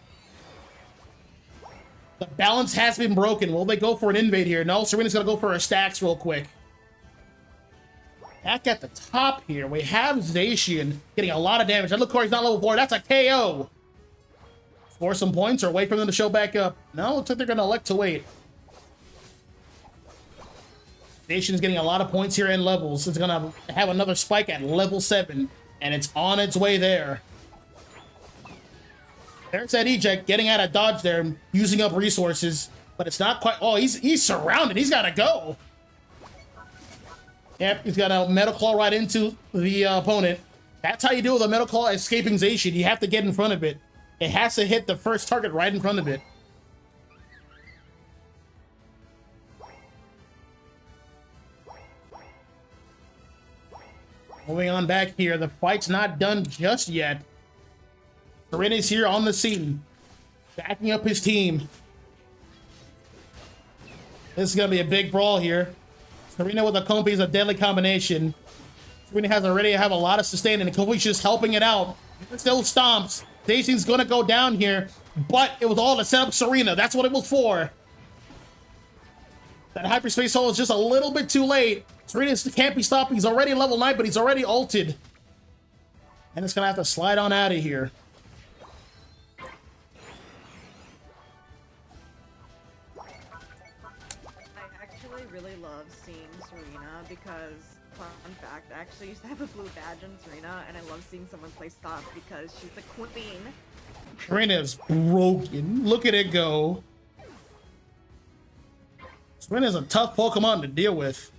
The balance has been broken. Will they go for an invade here? No, Serena's gonna go for her stacks real quick. Back at the top here, we have Zacian getting a lot of damage. That Lucario's not level 4. That's a KO. Score some points or wait for them to show back up. No, looks like they're gonna elect to wait. Zacian's getting a lot of points here and levels. It's gonna have another spike at level 7. And it's on its way there. There's that eject getting out of dodge there, using up resources. But it's not quite... Oh, he's surrounded. He's got to go. Yep, he's got a Metal Claw right into the opponent. That's how you deal with a Metal Claw escaping Zacian. You have to get in front of it. It has to hit the first target right in front of it. Moving on back here, the fight's not done just yet. Serena's here on the scene, backing up his team. This is gonna be a big brawl here. Serena with a Comfey is a deadly combination. Serena has already have a lot of sustain, and Comfey's just helping it out. Still stomps. Zacian's gonna go down here, but it was all to set up Serena. That's what it was for. That hyperspace hole is just a little bit too late. Serena can't be stopped. He's already level 9, but he's already ulted. And it's gonna have to slide on out of here. I actually love seeing Serena because, fun fact, I actually used to have a blue badge on Serena, and I love seeing someone play stop because she's the queen. Serena's broken. Look at it go. Serena's a tough Pokemon to deal with.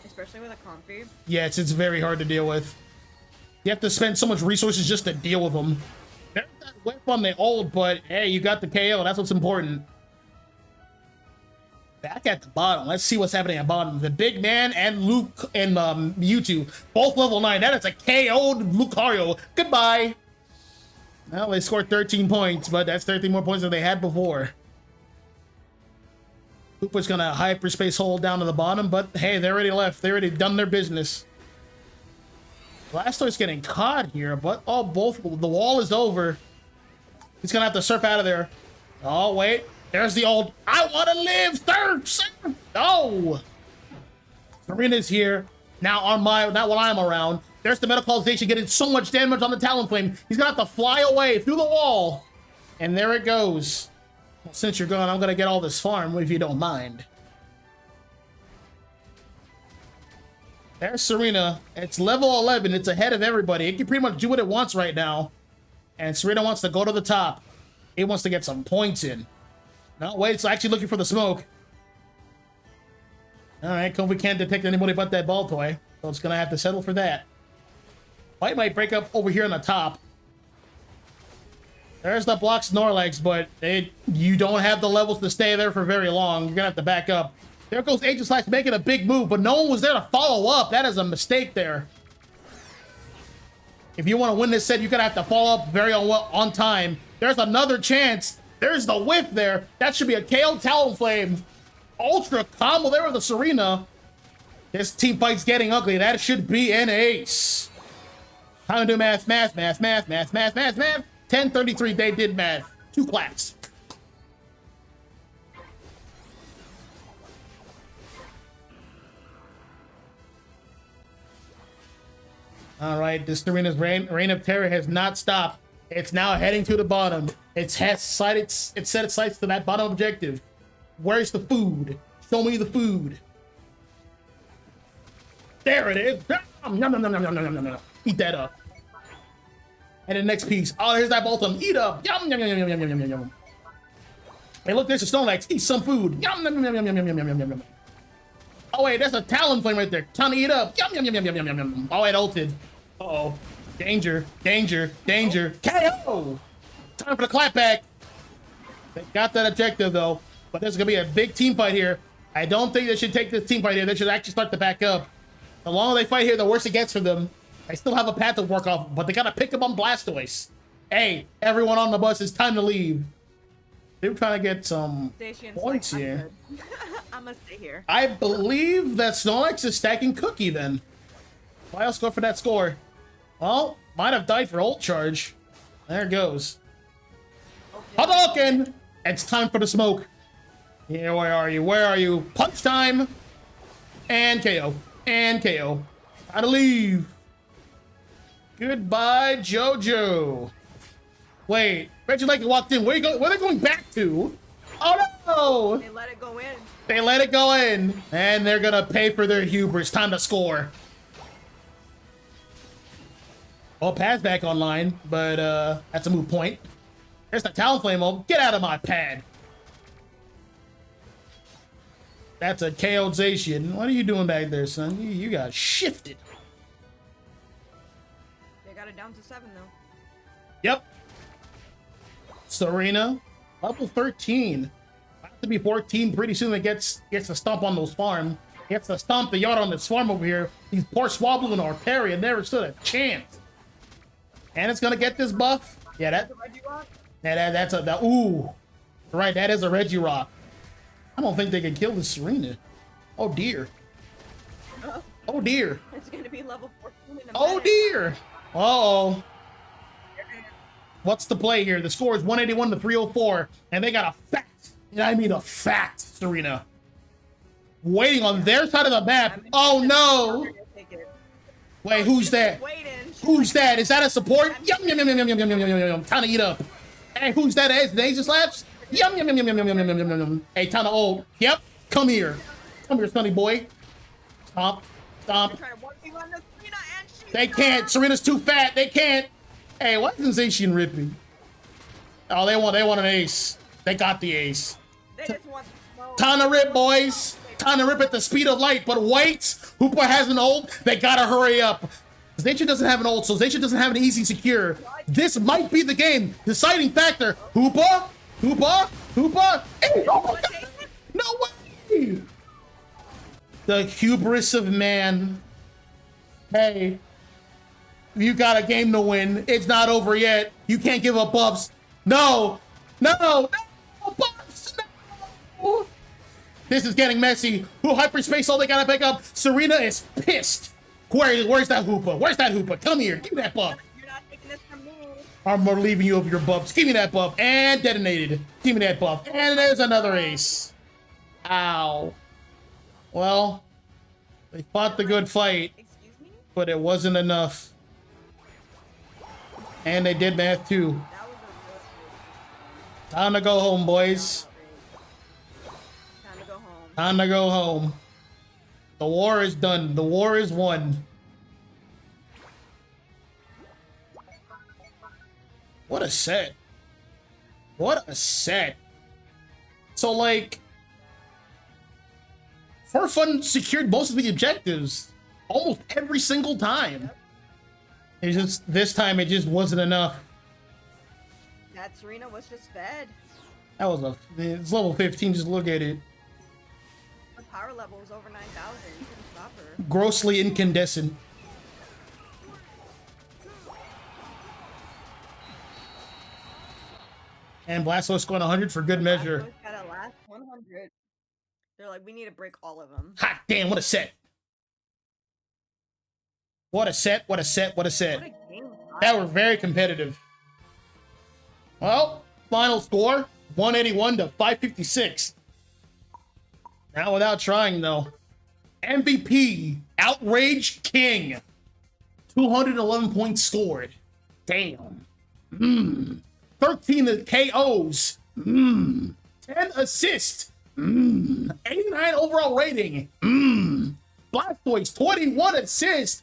Especially with a Comfy. Yes, it's very hard to deal with. You have to spend so much resources just to deal with them. There's that whip on the ult, but hey, you got the KO. That's what's important. Back at the bottom. Let's see what's happening at bottom. The big man and Luke and Mewtwo, both level 9. That is a KO'd Lucario. Goodbye. Well, they scored 13 points, but that's 13 more points than they had before. Koopa's gonna hyperspace hold down to the bottom, but hey, they already left. They already done their business. Blastoise getting caught here, but oh, both the wall is over. He's gonna have to surf out of there. Oh wait, there's the old I want to live, surf. Oh, Serena's here now on my not while I'm around. There's the medicalization getting so much damage on the Talonflame. He's gonna have to fly away through the wall, and there it goes. Well, since you're gone, I'm gonna get all this farm if you don't mind. There's Serena. It's level 11. It's ahead of everybody. It can pretty much do what it wants right now. And Serena wants to go to the top. It wants to get some points in. No, wait, it's actually looking for the smoke. Alright, Kobe can't detect anybody but that ball toy. So it's gonna have to settle for that. Fight might break up over here on the top. There's the block Snorlax, but you don't have the levels to stay there for very long. You're gonna have to back up. There goes Aegislash making a big move, but no one was there to follow up. That is a mistake there. If you want to win this set, you're gonna have to follow up very on time. There's another chance. There's the whiff there. That should be a KO Talonflame. Ultra combo there with the Serena. This team fight's getting ugly. That should be an ace. Time to do math. 10:33, they did math. 2 claps. All right, this Serena's reign of terror has not stopped. It's now heading to the bottom. It set its sights to that bottom objective. Where's the food? Show me the food. There it is. Yum, yum, yum, yum, yum, yum, yum, yum. Eat that up. And the next piece. Oh, here's that Boltum. Eat up. Yum, yum, yum, yum, yum, yum, yum, yum. Hey, look, there's a Snorlax. Eat some food. Yum, yum, yum, yum, yum, yum, yum, yum, yum, yum. Oh, wait, that's a Talonflame right there. Time to eat up. Yum, yum, yum, yum, yum, yum, yum, yum. Oh, it ulted. Uh-oh. Danger, danger, danger. KO! Time for the clapback. They got that objective, though. But there's going to be a big team fight here. I don't think they should take this team fight here. They should actually start to back up. The longer they fight here, the worse it gets for them. They still have a path to work off, but they got to pick up on Blastoise. Hey, everyone on the bus, it's time to leave. They were trying to get some points here. I'm gonna stay here. I believe that Snorlax is stacking Cookie then. Why else go for that score? Well, might have died for ult charge. There it goes. Hadouken! It's time for the smoke. Yeah, where are you? Where are you? Punch time! And KO. And KO. Gotta leave. Goodbye, JoJo. Wait, Regieleki walked in. Where are they going back to? Oh no! They let it go in. They let it go in. And they're gonna pay for their hubris. Time to score. Oh, pad's back online, but that's a moot point. There's the Talonflame. Oh, get out of my pad. That's a KO'zation. What are you doing back there, son? You got shifted. They got it down to 7 though. Yep. Serena, level 13. About to be 14 pretty soon. It gets to stomp on those farm. Gets to stomp the yard on this farm over here. These poor Swablu and Arperia never stood a chance. And it's gonna get this buff. Yeah, that's a ooh. Right, that is a Regirock. I don't think they can kill this Serena. Oh dear. Oh dear. It's gonna be level 14 in a Oh minute. dear. Uh-oh. What's the play here? The score is 181 to 304, and they got a fat, and I mean a fat Serena waiting on their side of the map. Oh no! Wait, who's that? Who's that? Is that a support? Yum yum yum yum yum yum yum yum yum yum. Time to eat up. Hey, who's that? Is it Aegislash? Yum yum yum yum yum yum yum yum yum yum. Hey, time to ult. Yep. Come here. Come here, Sonny boy. Stomp. Stomp. They're trying to 1v1 the Serena and she They can't. Serena's too fat. They can't. Hey, why isn't Zacian ripping? Oh, they want an ace. They got the ace. They just want smoke. Time to rip, boys. Time to rip at the speed of light. But wait, Hooper has an ult. They gotta hurry up. Zacian doesn't have an ult, so Zacian doesn't have an easy secure. This might be the game. Deciding factor. Hooper? Hooper? Hooper? Hey, oh my God. No way! The hubris of man. Hey, you got a game to win. It's not over yet. You can't give up buffs. No, no, no, buffs, no. This is getting messy. Who hyperspace all they gotta pick up? Serena is pissed. Where's that Hooper? Where's that Hooper? Come here, give me that buff. You're not taking this from me. I'm relieving you of your buffs. Give me that buff. And detonated. Give me that buff. And there's another ace. Ow. Well, they fought the good fight, Excuse me? but it wasn't enough. And they did math too. That was a Time to go home, boys. time to go home. Time to go home. The war is done. The war is won. What a set. What a set. So, like, For Fun secured most of the objectives almost every single time. It's just, this time it just wasn't enough. That Serena was just fed. That was it's level 15, just look at it. Her power level was over 9,000. You couldn't stop her. Grossly incandescent. And Blastoise going 100 for good measure. Blastoise got a last 100. They're like, we need to break all of them. Hot damn, what a set. What a set, what a set, what a set. What a game. That were very competitive. Well, final score, 181 to 556. Not without trying, though. MVP, Outrage King. 211 points scored. Damn. 13 KOs. 10 assists. 89 overall rating. Blastoise, 21 assists.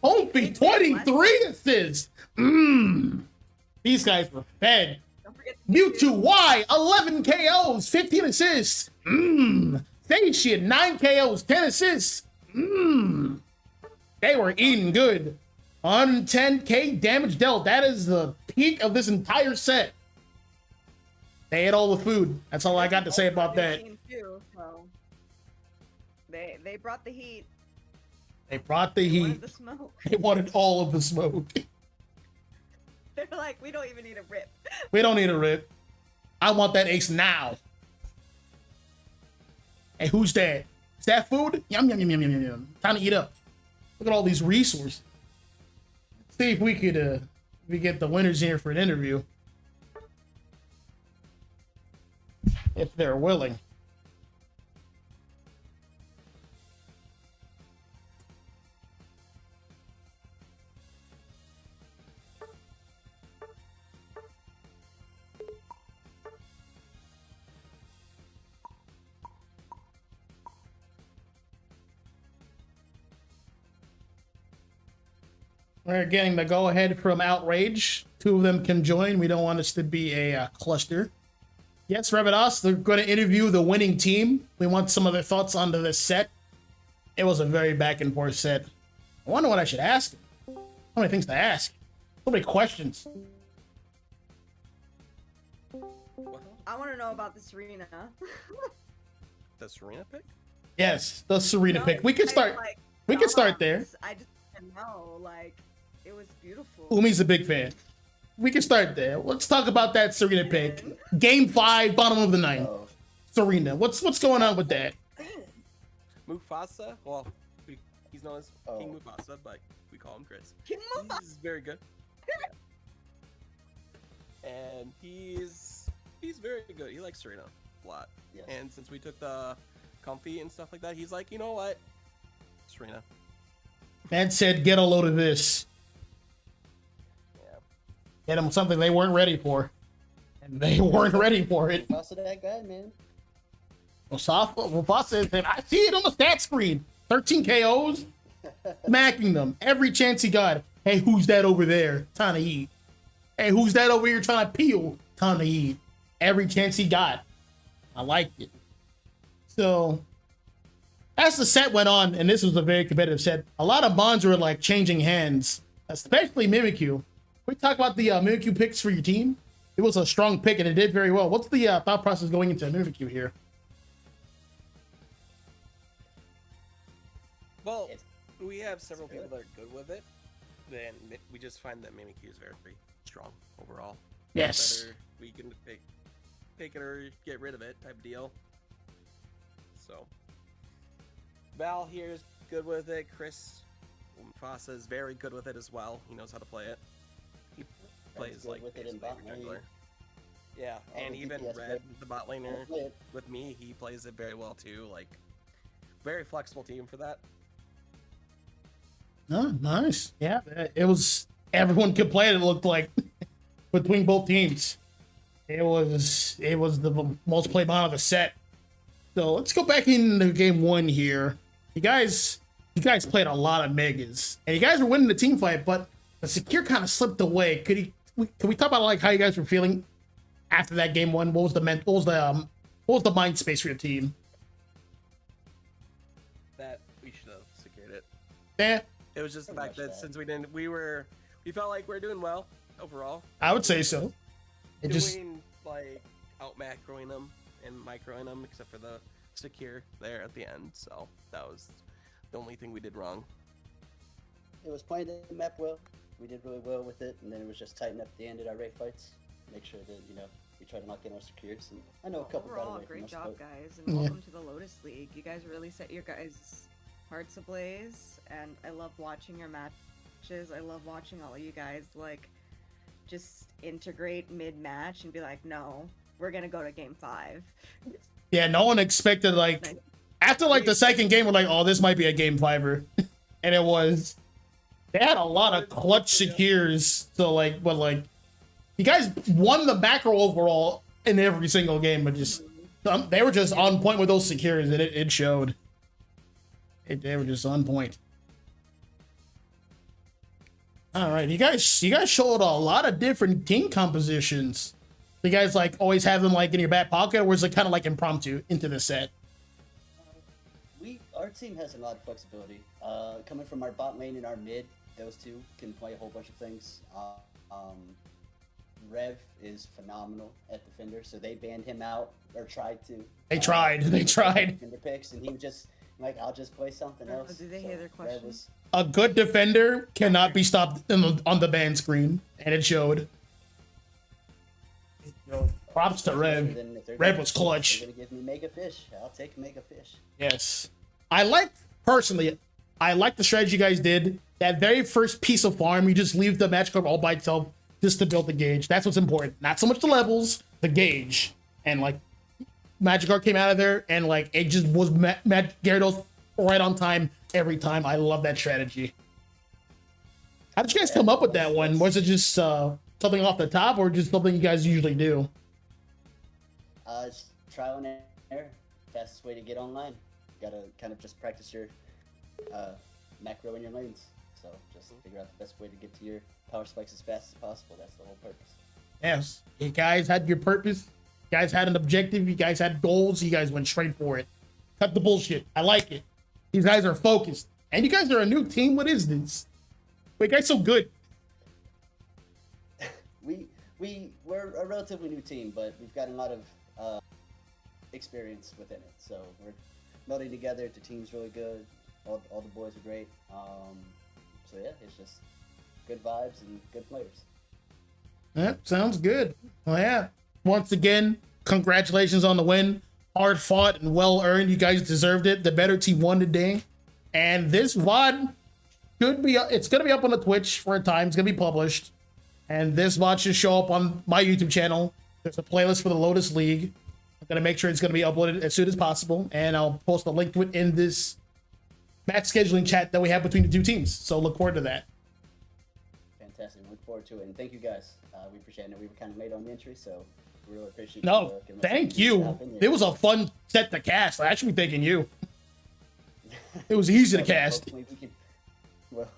Homefy, 23 assists. These guys were fed. Don't forget Mewtwo Y, 11 KOs, 15 assists. Zacian, 9 KOs, 10 assists. They were eating good. 110k damage dealt. That is the peak of this entire set. They ate all the food. That's all I got to say about that. Too, so they brought the heat. They brought the They heat. wanted the smoke. They wanted all of the smoke. They're like, we don't even need a rip. We don't need a rip. I want that ace now. Hey, who's that? Is that food? Yum, yum, yum, yum, yum, yum. Time to eat up. Look at all these resources. See if we could we get the winners here for an interview. If they're willing. We're getting the go-ahead from Outrage. 2 of them can join. We don't want this to be a cluster. Yes, Revidas, they're going to interview the winning team. We want some of their thoughts onto this set. It was a very back-and-forth set. I wonder what I should ask him. So many things to ask. So many questions. I want to know about the Serena. The Serena pick? Yes, the Serena No, pick. We can start. like, We can start there. I just didn't know. Like, it was beautiful. Umi's a big fan. We can start there. Let's talk about that Serena pick. Game 5, bottom of the 9th. Serena, what's going on with that? Mufasa? Well, he's known as King Mufasa, but we call him Chris. King Mufasa. He's very good. And he's very good. He likes Serena a lot. Yeah. And since we took the comfy and stuff like that, he's like, you know what? Serena. Man said, get a load of this. Yeah. Get them something they weren't ready for. And they weren't ready for it. Also that guy, man. Mufasa, I see it on the stat screen. 13 KOs, smacking them every chance he got. Hey, who's that over there? Time to eat. Hey, who's that over here trying to peel? Time to eat. Every chance he got. I liked it. So, as the set went on, and this was a very competitive set, a lot of bonds were like changing hands, especially Mimikyu. We talk about the Mimikyu picks for your team. It was a strong pick and it did very well. What's the thought process going into Mimikyu here? Well, we have several people that are good with it. Then we just find that Mimikyu is very strong overall. Yes. Whether we can pick it or get rid of it type deal. So Val here is good with it. Chris Mufasa is very good with it as well. He knows how to play it. He plays like basically every jungler. Yeah, and even Red, the bot laner, with me, he plays it very well too. Like, very flexible team for that. Oh, nice. Yeah, it was, everyone could play it, it looked like, between both teams. It was the most played mod of the set. So let's go back into game one here. You guys played a lot of megas, and you guys were winning the team fight, but the secure kind of slipped away. Can we talk about like how you guys were feeling after that game one? What was the mind space for your team? That we should have secured it. Yeah. It was just the fact that since we felt like we're doing well overall. I would say so. Like out macroing them and microing them, except for the secure there at the end. So that was the only thing we did wrong. It was playing the map well. We did really well with it, and then it was just tighten up the end at our raid fights. Make sure that we try to knock in our secures. And I know a couple got Overall, away from great us, job, but guys, and welcome to the Lotus League. You guys really set your guys' hearts ablaze, and I love watching your matches. I love watching all of you guys like just integrate mid-match and be like, no, we're gonna go to game 5. Yeah, no one expected like after like the second game, we're like, oh, this might be a game 5er, and it was. They had a lot of clutch secures, so like, but like, you guys won the macro overall in every single game, but just they were just on point with those secures, and it showed. They were just on point. All right, you guys showed a lot of different team compositions. You guys like always have them like in your back pocket, or was it kind of like impromptu into the set? Our team has a lot of flexibility. Coming from our bot lane and our mid, those two can play a whole bunch of things. Rev is phenomenal at defender, so they banned him out or tried to. They tried. Defender picks, and he was just like, "I'll just play something else." Did they hear their question? A good defender cannot be stopped on the ban screen, and it showed. Props to Rev. Rev was clutch. They're gonna give me mega fish. I'll take mega fish. Yes. I like the strategy you guys did. That very first piece of farm, you just leave the match card all by itself just to build the gauge. That's what's important. Not so much the levels, the gauge. And like, Magikarp came out of there and like, it just was Gyarados right on time every time. I love that strategy. How did you guys come up with that one? Was it just something off the top or just something you guys usually do? It's trial and error. Fastest way to get online. You gotta kind of just practice your macro in your lanes. So just figure out the best way to get to your power spikes as fast as possible. That's the whole purpose. Yes. You guys had your purpose. You guys had an objective. You guys had goals. You guys went straight for it. Cut the bullshit. I like it. These guys are focused. And you guys are a new team. What is this? Wait, guys so good. We're a relatively new team, but we've got a lot of experience within it. So we're melding together. The team's really good. All the boys are great. So yeah, it's just good vibes and good players. That sounds good. Well, yeah. Once again, congratulations on the win. Hard fought and well earned. You guys deserved it. The better team won today. And this VOD it's gonna be up on the Twitch for a time. It's gonna be published. And this VOD should show up on my YouTube channel. There's a playlist for the Lotus League. I'm gonna make sure it's gonna be uploaded as soon as possible. And I'll post a link to it in this match scheduling chat that we have between the two teams. So look forward to that. Fantastic. Look forward to it. And thank you guys. We appreciate it. We were kind of late on the entry, so Really appreciate No, your work and thank letting me you. hop in here. It was a fun set to cast. I should be thanking you. It was easy to Well, then, cast.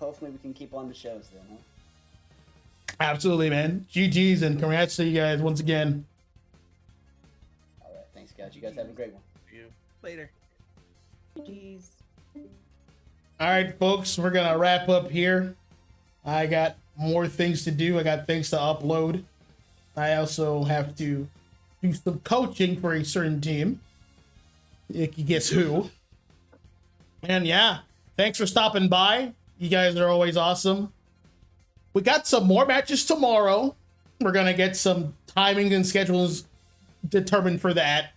hopefully we can keep on the shows then, huh? Absolutely, man. GG's and congrats to you guys once again. All right, thanks, guys. You guys have a great one. You later. Jeez. All right, folks, we're gonna wrap up here. I got more things to do. I got things to upload. I also have to do some coaching for a certain team. Guess who? And yeah, thanks for stopping by. You guys are always awesome. We got some more matches tomorrow. We're gonna get some timing and schedules determined for that.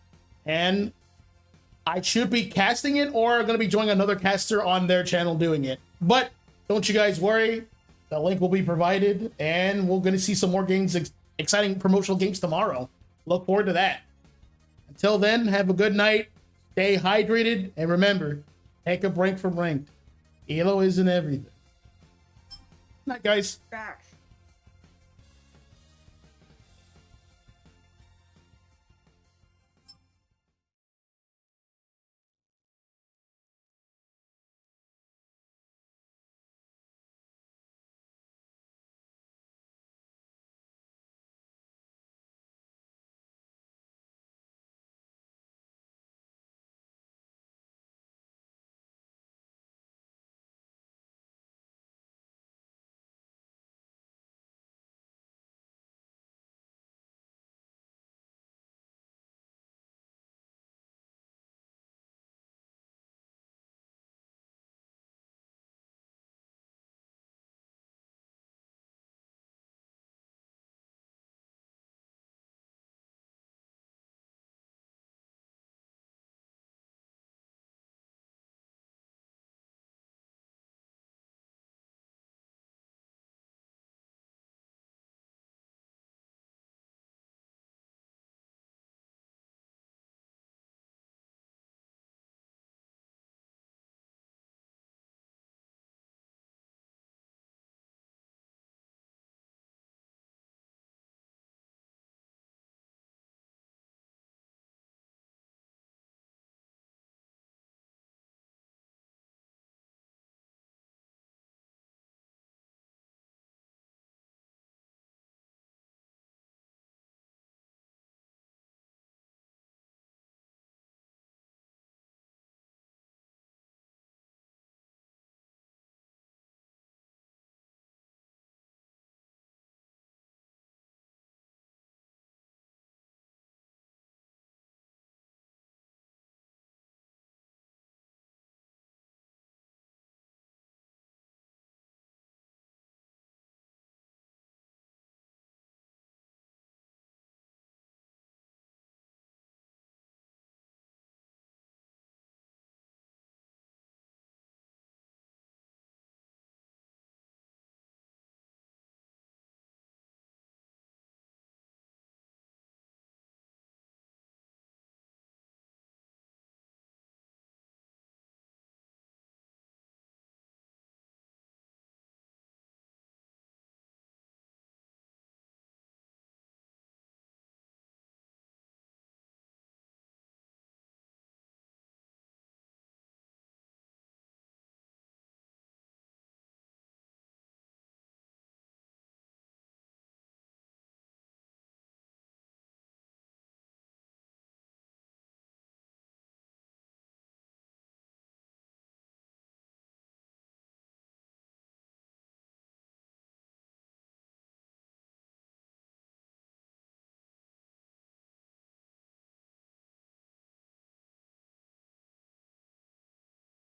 And I should be casting it or going to be joining another caster on their channel doing it. But don't you guys worry. The link will be provided and we're going to see some more games, exciting promotional games tomorrow. Look forward to that. Until then, have a good night. Stay hydrated. And remember, take a break from ranked. Elo isn't everything. Night, guys. Facts.